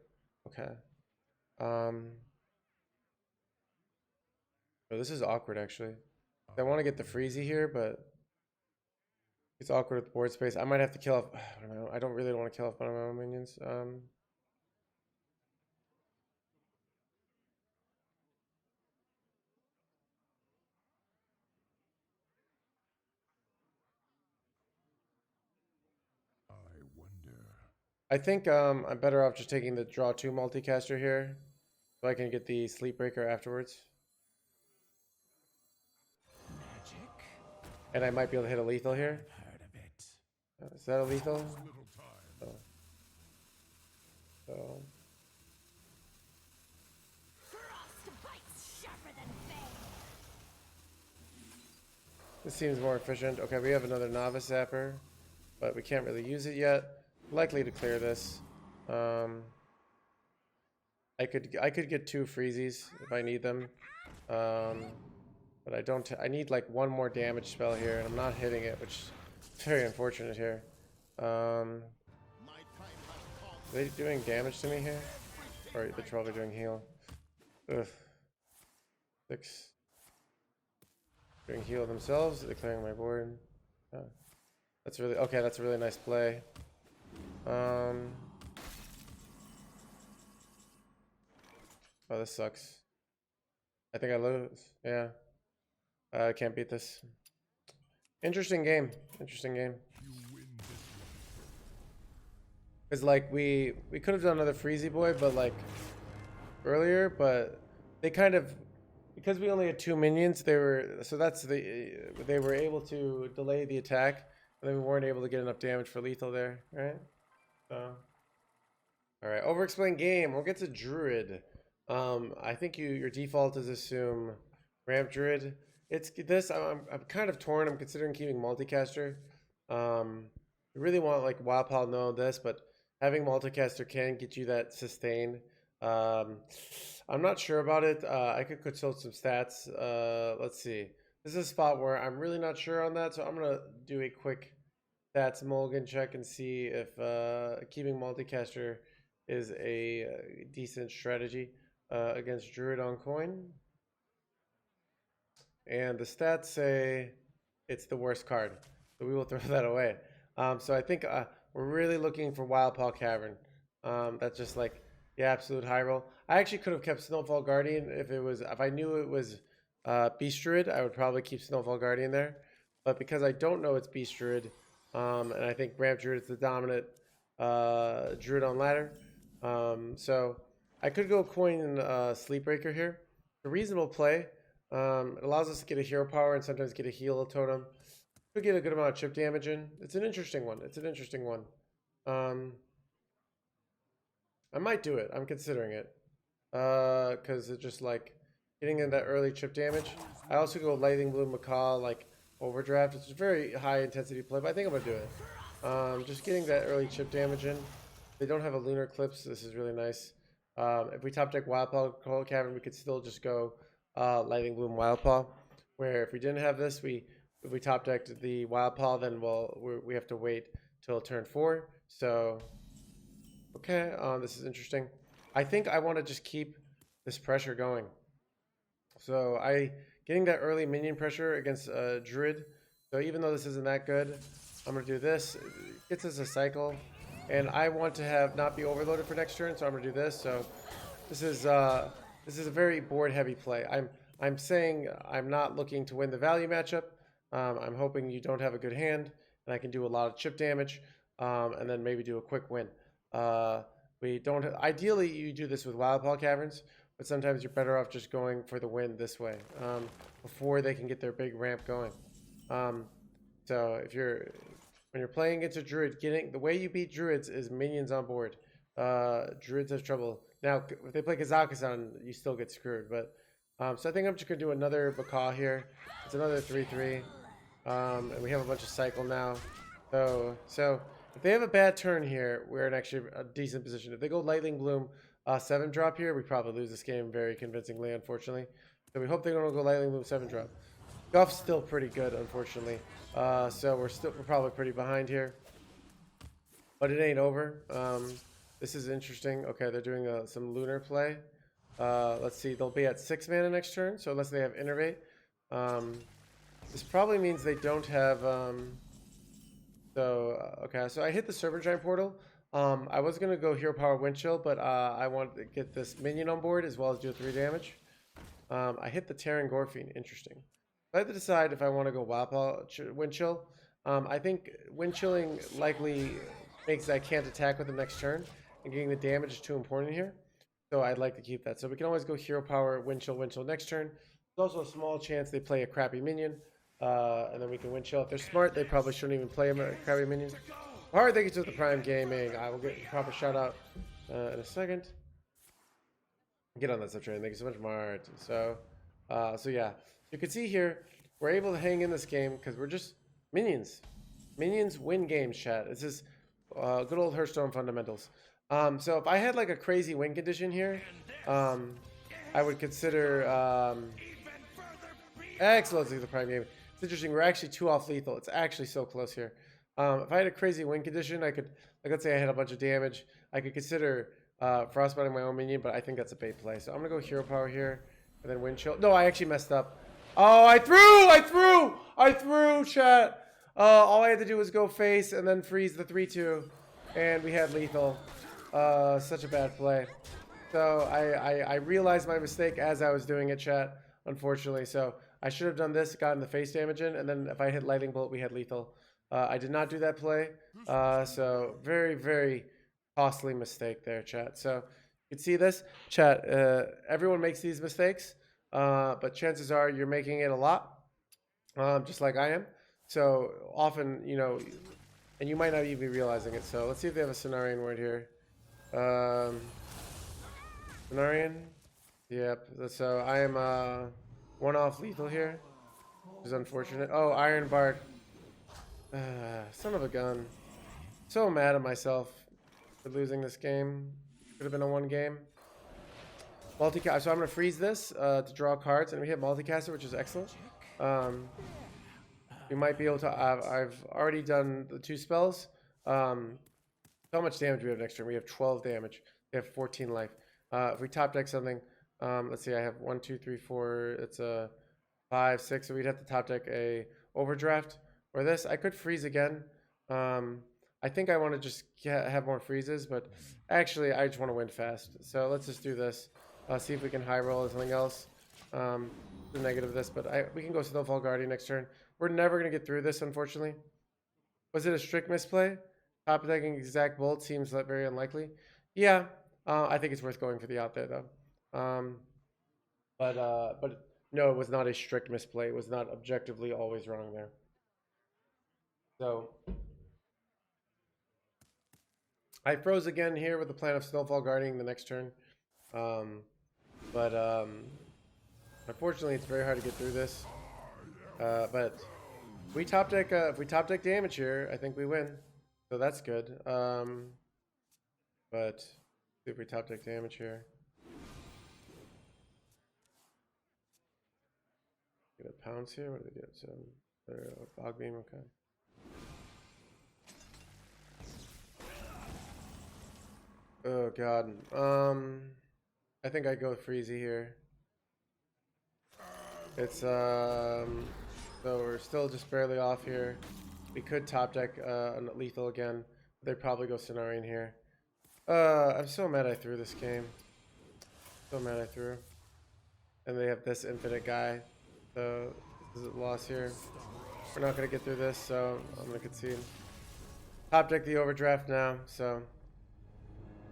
Okay. Oh, this is awkward actually. I want to get the Freezy here, but it's awkward with board space. I might have to kill off. I don't know. I don't really want to kill off one of my own minions. I think I'm better off just taking the draw 2 multicaster here, so I can get the Sleep Breaker afterwards. Magic. And I might be able to hit a lethal here. Is that a lethal? Oh. So. This seems more efficient. Okay, we have another Novice Zapper, but we can't really use it yet. Likely to clear this. I could get 2 Freezies if I need them. But I don't. I need like 1 more damage spell here, and I'm not hitting it, which is very unfortunate here. Are they doing damage to me here? Or the troll are doing heal? Ugh. 6. Doing heal themselves, they're clearing my board. Oh. That's really okay. That's a really nice play. Oh, this sucks. I think I lose. Yeah. I can't beat this. Interesting game. Interesting game. Because like we could have done another Freezy Boy, but like earlier, but they kind of, because we only had 2 minions, they were they were able to delay the attack, and then we weren't able to get enough damage for lethal there, right? So, all right, Overexplain game. We'll get to druid. I think your default is assume ramp druid. It's this. I'm kind of torn. I'm considering keeping multicaster. You really want like Wild Pal know this, but having multicaster can get you that sustain. I'm not sure about it. I could consult some stats. Let's see. This is a spot where I'm really not sure on that, so I'm gonna do a quick stats mulligan check and see if keeping multicaster is a decent strategy against druid on coin. And the stats say it's the worst card, so we will throw that away. So I think we're really looking for Wild Paw Cavern. That's just like the absolute high roll. I actually could have kept Snowfall Guardian if I knew it was Beast Druid. I would probably keep Snowfall Guardian there, but because I don't know it's Beast Druid, and I think Ramp Druid is the dominant Druid on ladder, so I could go coin Sleep Breaker here. A reasonable play. It allows us to get a hero power and sometimes get a heal totem. Could get a good amount of chip damage in. It's an interesting one. I might do it. I'm considering it. Because it's just like getting in that early chip damage. I also go Lightning Bloom Macaw, like Overdraft. It's a very high intensity play, but I think I'm going to do it. Just getting that early chip damage in. They don't have a Lunar Eclipse. This is really nice. If we top deck Wild Paw Cavern, we could still just go Lightning Bloom Wild Paw. Where if we didn't have this, if we top decked the Wild Paw, then we have to wait till turn 4. So, okay, this is interesting. I think I want to just keep this pressure going. So getting that early minion pressure against Druid. So even though this isn't that good, I'm gonna do this. It gets us a cycle, and I want to not be overloaded for next turn. So I'm gonna do this. So this is a very board heavy play. I'm saying I'm not looking to win the value matchup. I'm hoping you don't have a good hand, and I can do a lot of chip damage, and then maybe do a quick win. We don't. Ideally, you do this with Wild Paw Caverns, but sometimes you're better off just going for the win this way before they can get their big ramp going. So when you're playing against a druid, the way you beat druids is minions on board. Druids have trouble. Now, if they play Kazakhstan, you still get screwed. But so I think I'm just gonna do another Baka here. It's another 3/3, and we have a bunch of cycle now. So if they have a bad turn here, we're in actually a decent position. If they go Lightning Bloom 7 drop here, we probably lose this game very convincingly, unfortunately. So we hope they don't go Lightning Bloom 7 drop. Guff's still pretty good, unfortunately. So we're probably pretty behind here, but it ain't over. This is interesting. Okay, they're doing some lunar play. Let's see. They'll be at 6 mana next turn. So unless they have Innervate, this probably means they don't have. Okay. So I hit the Serpent Giant portal. I was gonna go Hero Power Wind Chill, but I wanted to get this minion on board as well as do 3 damage. I hit the Terran Gorfine. Interesting. I have to decide if I want to go Wind Chill. I think Wind Chilling likely makes that I can't attack with the next turn, and getting the damage is too important here. So I'd like to keep that. So we can always go Hero Power, Wind Chill next turn. There's also a small chance they play a crappy minion, and then we can Wind Chill. If they're smart, they probably shouldn't even play a crappy minion. Alright, thank you to the Prime Gaming. I will get a proper shout out in a second. Get on that sub train. Thank you so much, Mart. So yeah, you can see here we're able to hang in this game because we're just minions. Minions win games, chat. This is good old Hearthstone fundamentals. So if I had like a crazy win condition here, I would consider excellent to the Prime Game. It's interesting. We're actually 2 off lethal. It's actually so close here. If I had a crazy win condition, I could, like, let's say I had a bunch of damage. I could consider frostbiting my own minion, but I think that's a bait play. So I'm gonna go Hero Power here and then Wind Chill. No, I actually messed up. Oh, I threw, chat. All I had to do was go face and then freeze the 3/2, and we had lethal. Such a bad play. So I realized my mistake as I was doing it, chat, unfortunately. So I should have done this, gotten the face damage in, and then if I hit Lightning Bolt, we had lethal. I did not do that play. So very, very costly mistake there, chat. So you can see this, chat. Everyone makes these mistakes, but chances are you're making it a lot, just like I am. So often, you know, and you might not even be realizing it. So let's see if they have a Cenarian word here. Cenarian? Yep. So I am 1 off lethal here, which is unfortunate. Oh, Iron Bard. Son of a gun. So mad at myself for losing this game. Could have been a 1 game. Multicast. So I'm going to freeze this to draw cards, and we hit multicaster, which is excellent. We might be able to. I've already done the 2 spells. How much damage we have next turn? We have 12 damage. We have 14 life. If we top deck something, let's see. I have 1, 2, 3, 4. It's a 5, 6. So we'd have to top deck a overdraft or this. I could freeze again. I think I want to just have more freezes, but actually I just want to win fast. So let's just do this. See if we can high roll or something else. The negative of this, but we can go Snowfall Guardian next turn. We're never going to get through this, unfortunately. Was it a strict misplay? Top attacking exact bolt seems very unlikely. Yeah, I think it's worth going for the out there, though. But no, it was not a strict misplay. It was not objectively always wrong there. So I froze again here with the plan of Snowfall Guarding the next turn. Unfortunately, it's very hard to get through this. But we top deck. If we top deck damage here, I think we win. So that's good. But see if we top deck damage here. Get a pounce here. What do they do? So they're Bog Beam. Okay. Oh god. I think I go Freezy here. It's so we're still just barely off here. We could top deck lethal again. They'd probably go Cenarian here. I'm so mad I threw this game. So mad I threw. And they have this infinite guy. So this is a loss here. We're not gonna get through this, so I'm gonna concede. Top deck the overdraft now, so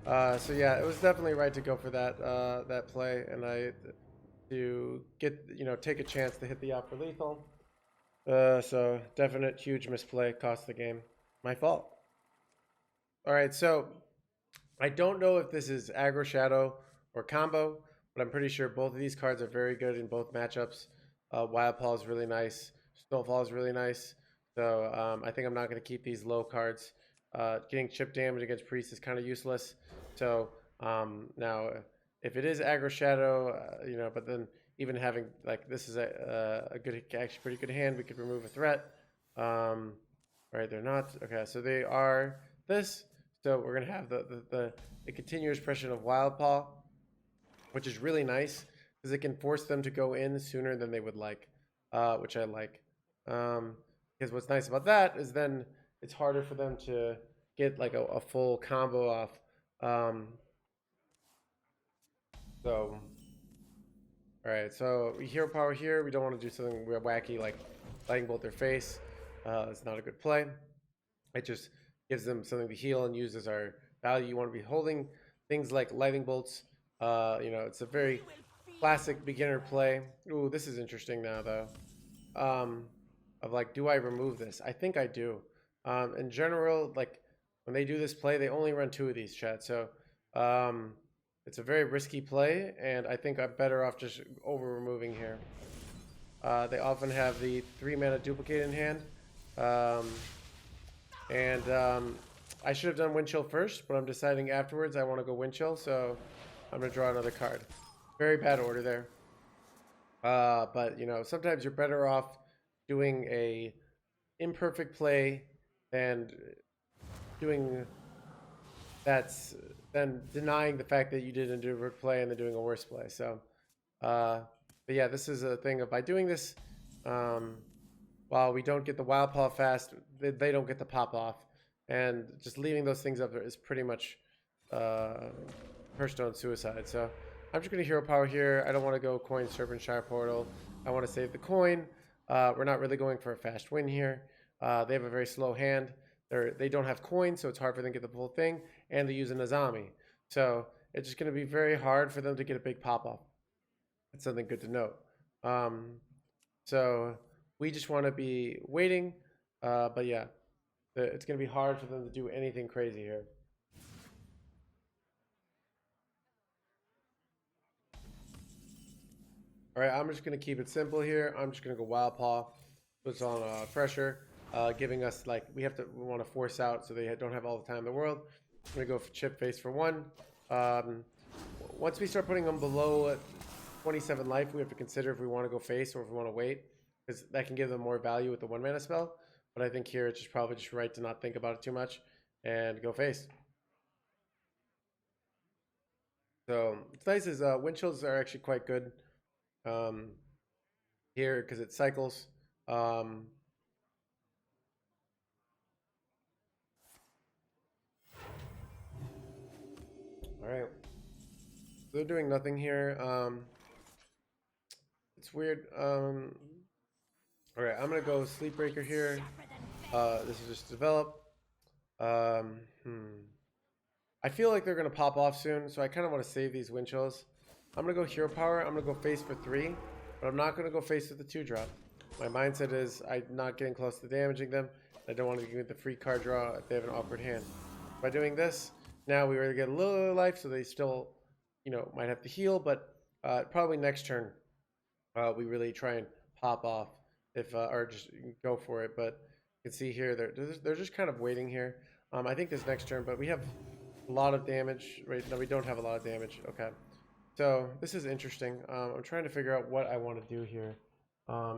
yeah, it was definitely right to go for that that play, and to get, you know, take a chance to hit the out for lethal. So definite huge misplay, cost the game. My fault. All right, so I don't know if this is aggro shadow or combo, but I'm pretty sure both of these cards are very good in both matchups. Wild Paw is really nice. Snowfall is really nice. So I think I'm not going to keep these low cards. Getting chip damage against Priest is kind of useless. So now, if it is aggro shadow, but then even having like this is a good, actually pretty good hand. We could remove a threat. Right, they're not. Okay, so they are this. So we're gonna have the continuous pressure of Wild Paw, which is really nice because it can force them to go in sooner than they would like, which I like. Because what's nice about that is then it's harder for them to get like a full combo off. So, all right, so we hero power here. We don't want to do something wacky like lightning bolt their face. It's not a good play. It just gives them something to heal and use as our value. You want to be holding things like lightning bolts. It's a very classic beginner play. Ooh, this is interesting now though. Of like, do I remove this? I think I do. In general, like when they do this play, they only run 2 of these, chat. So it's a very risky play, and I think I'm better off just over removing here. They often have the 3 mana duplicate in hand. I should have done Wind Chill first, but I'm deciding afterwards I want to go Wind Chill, so I'm going to draw another card. Very bad order there. But, sometimes you're better off doing a imperfect play than doing than denying the fact that you didn't do a play and then doing a worse play. So, but yeah, this is a thing of by doing this, while we don't get the Wild Paw fast, they don't get the pop off. And just leaving those things up there is pretty much Hearthstone suicide. So I'm just going to hero power here. I don't want to go coin Serpentshire Portal. I want to save the coin. We're not really going for a fast win here. They have a very slow hand. They don't have coins, so it's hard for them to get the full thing. And they use an Azami. So it's just going to be very hard for them to get a big pop off. That's something good to note. So we just want to be waiting. But yeah, it's going to be hard for them to do anything crazy here. All right, I'm just going to keep it simple here. I'm just going to go Wild Paw, puts on pressure, giving us like we want to force out so they don't have all the time in the world. I'm going to go for chip face for 1. Once we start putting them below 27 life, we have to consider if we want to go face or if we want to wait, because that can give them more value with the 1 mana spell. But I think here it's just probably just right to not think about it too much and go face. So it's nice is wind chills are actually quite good here because it cycles. All right, so they're doing nothing here. It's weird. All right, I'm gonna go Sleepbreaker here. This is just develop. I feel like they're gonna pop off soon, so I kind of want to save these wind chills. I'm gonna go hero power. I'm gonna go face for 3, but I'm not gonna go face with the 2-drop. My mindset is I'm not getting close to damaging them. I don't want to get the free card draw if they have an awkward hand. By doing this, now we already get a little life, so they still, might have to heal, but probably next turn we really try and pop off or just go for it. But you can see here they're just kind of waiting here. I think this next turn, but we have a lot of damage. Right? No, we don't have a lot of damage. Okay. So this is interesting. I'm trying to figure out what I want to do here.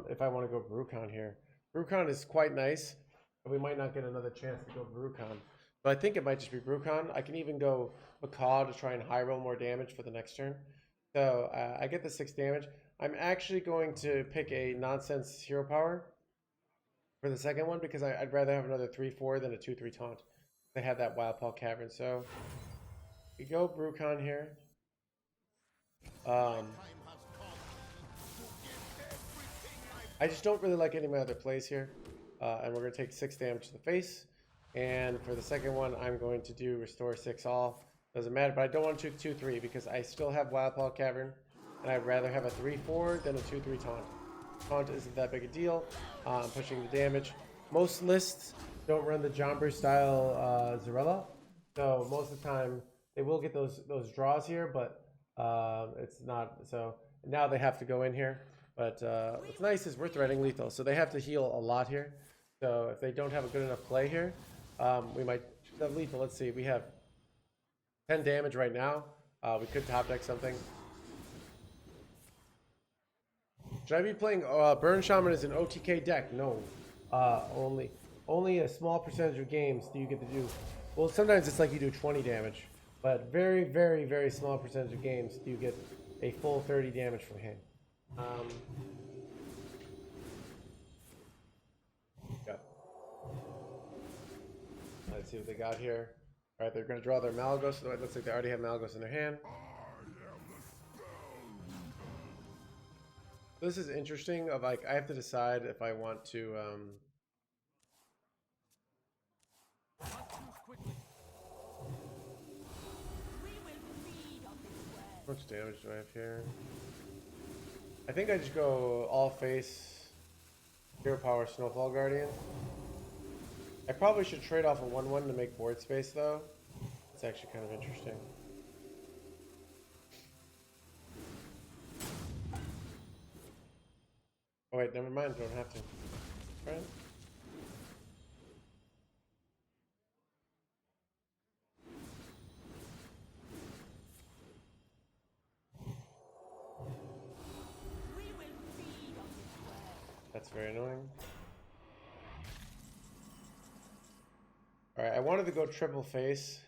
If I want to go Brucon here. Brucon is quite nice, but we might not get another chance to go Brucon. So I think it might just be Brucon. I can even go Macaw to try and high roll more damage for the next turn. So I get the 6 damage. I'm actually going to pick a nonsense hero power for the second one because I'd rather have another 3/4 than a 2/3 taunt. They have that Wild Paw Cavern. So we go Brucon here. I just don't really like any of my other plays here. And we're going to take 6 damage to the face. And for the second one, I'm going to do Restore 6 all. Doesn't matter, but I don't want to 2/3 because I still have Wild Paw Cavern. And I'd rather have a 3/4 than a 2/3 taunt. Taunt isn't that big a deal. I'm pushing the damage. Most lists don't run the Jomber style Zarella, so most of the time they will get those draws here, but it's not. So now they have to go in here. But what's nice is we're threading lethal, so they have to heal a lot here. So if they don't have a good enough play here, we might have lethal. Let's see, we have 10 damage right now. We could top deck something. Should I be playing Burn Shaman as an OTK deck? No. Only a small percentage of games do you get to do. Well, sometimes it's like you do 20 damage, but very, very, very small percentage of games do you get a full 30 damage from hand. Yeah. Let's see what they got here. All right, they're going to draw their Malagos. So it looks like they already have Malagos in their hand. This is interesting. Of like, I have to decide if I want to. How much damage do I have here? I think I just go all face, Hero Power, Snowfall Guardian. I probably should trade off a 1/1 to make board space though. It's actually kind of interesting. Oh wait, never mind, don't have to. Right? That's very annoying. Alright, I wanted to go triple face.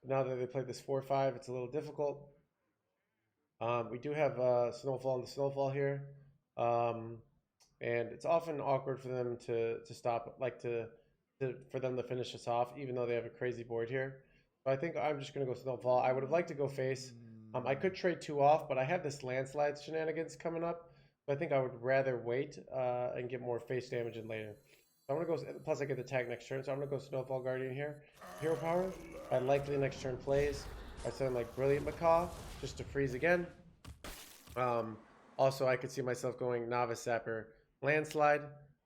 But now that they played this 4-5, it's a little difficult. We do have Snowfall and the Snowfall here. And it's often awkward for them to stop, like for them to finish us off, even though they have a crazy board here. So I think I'm just going to go Snowfall. I would have liked to go face. I could trade 2 off, but I have this landslide shenanigans coming up. So I think I would rather wait and get more face damage in later. So I'm going to go, plus I get the tag next turn, so I'm going to go Snowfall Guardian here. Hero Power. I likely next turn plays. I sound like Brilliant Macaw, just to freeze again. Also, I could see myself going Novice Sapper Landslide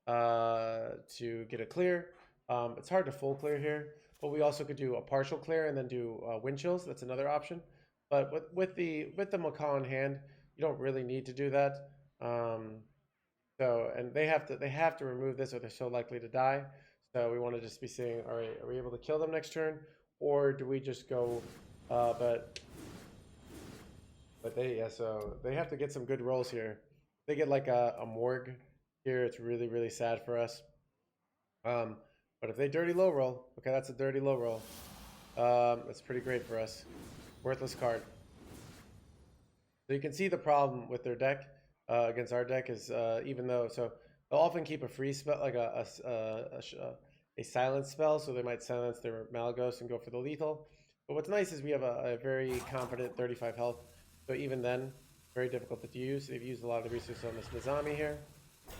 to get a clear. It's hard to full clear here, but we also could do a partial clear and then do Wind Chills. That's another option. But with the Macaw in hand, you don't really need to do that. And they have to remove this, or they're so likely to die. So we want to just be saying, all right, are we able to kill them next turn, or do we just go? But so they have to get some good rolls here. They get like a Morgue here, it's really, really sad for us. But if they dirty low roll, okay, that's a dirty low roll. That's pretty great for us. Worthless card. So you can see the problem with their deck against our deck is even though, so they'll often keep a free spell, like a silence spell, so they might silence their Malagos and go for the lethal. But what's nice is we have a very confident 35 health, so even then, very difficult to use. They've used a lot of the resources on this Nizami here.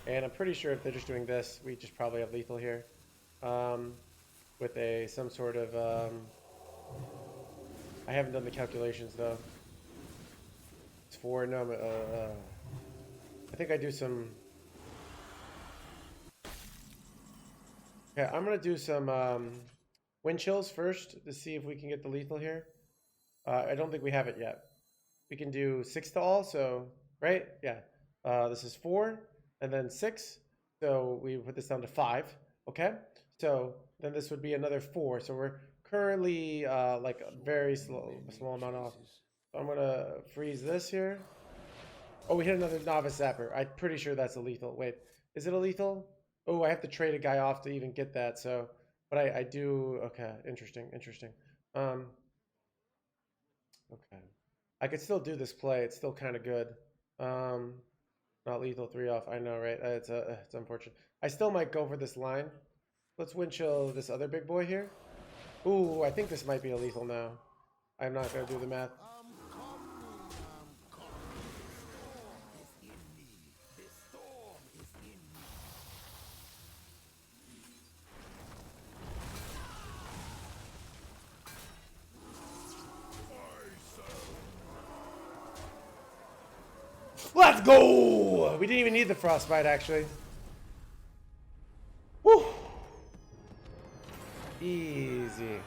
And I'm pretty sure if they're just doing this, we just probably have lethal here. With some sort of, I haven't done the calculations though. It's 4, no, I think I do some, okay, I'm gonna do some Wind Chills first to see if we can get the lethal here. I don't think we have it yet. We can do 6 to all, so, right? Yeah. This is 4, and then 6. So we put this down to 5, okay? So then this would be another 4. So we're currently like a very small amount off. So I'm gonna freeze this here. Oh, we hit another Novice Zapper. I'm pretty sure that's a lethal. Wait, is it a lethal? Oh, I have to trade a guy off to even get that. So, but I do. Okay, interesting. Okay. I could still do this play. It's still kind of good. Not lethal, 3 off. I know, right? It's unfortunate. I still might go for this line. Let's Wind Chill this other big boy here. Ooh, I think this might be a lethal now. I'm not gonna do the math. Let's Let's go! We didn't even need the frostbite, actually. Woo! Easy.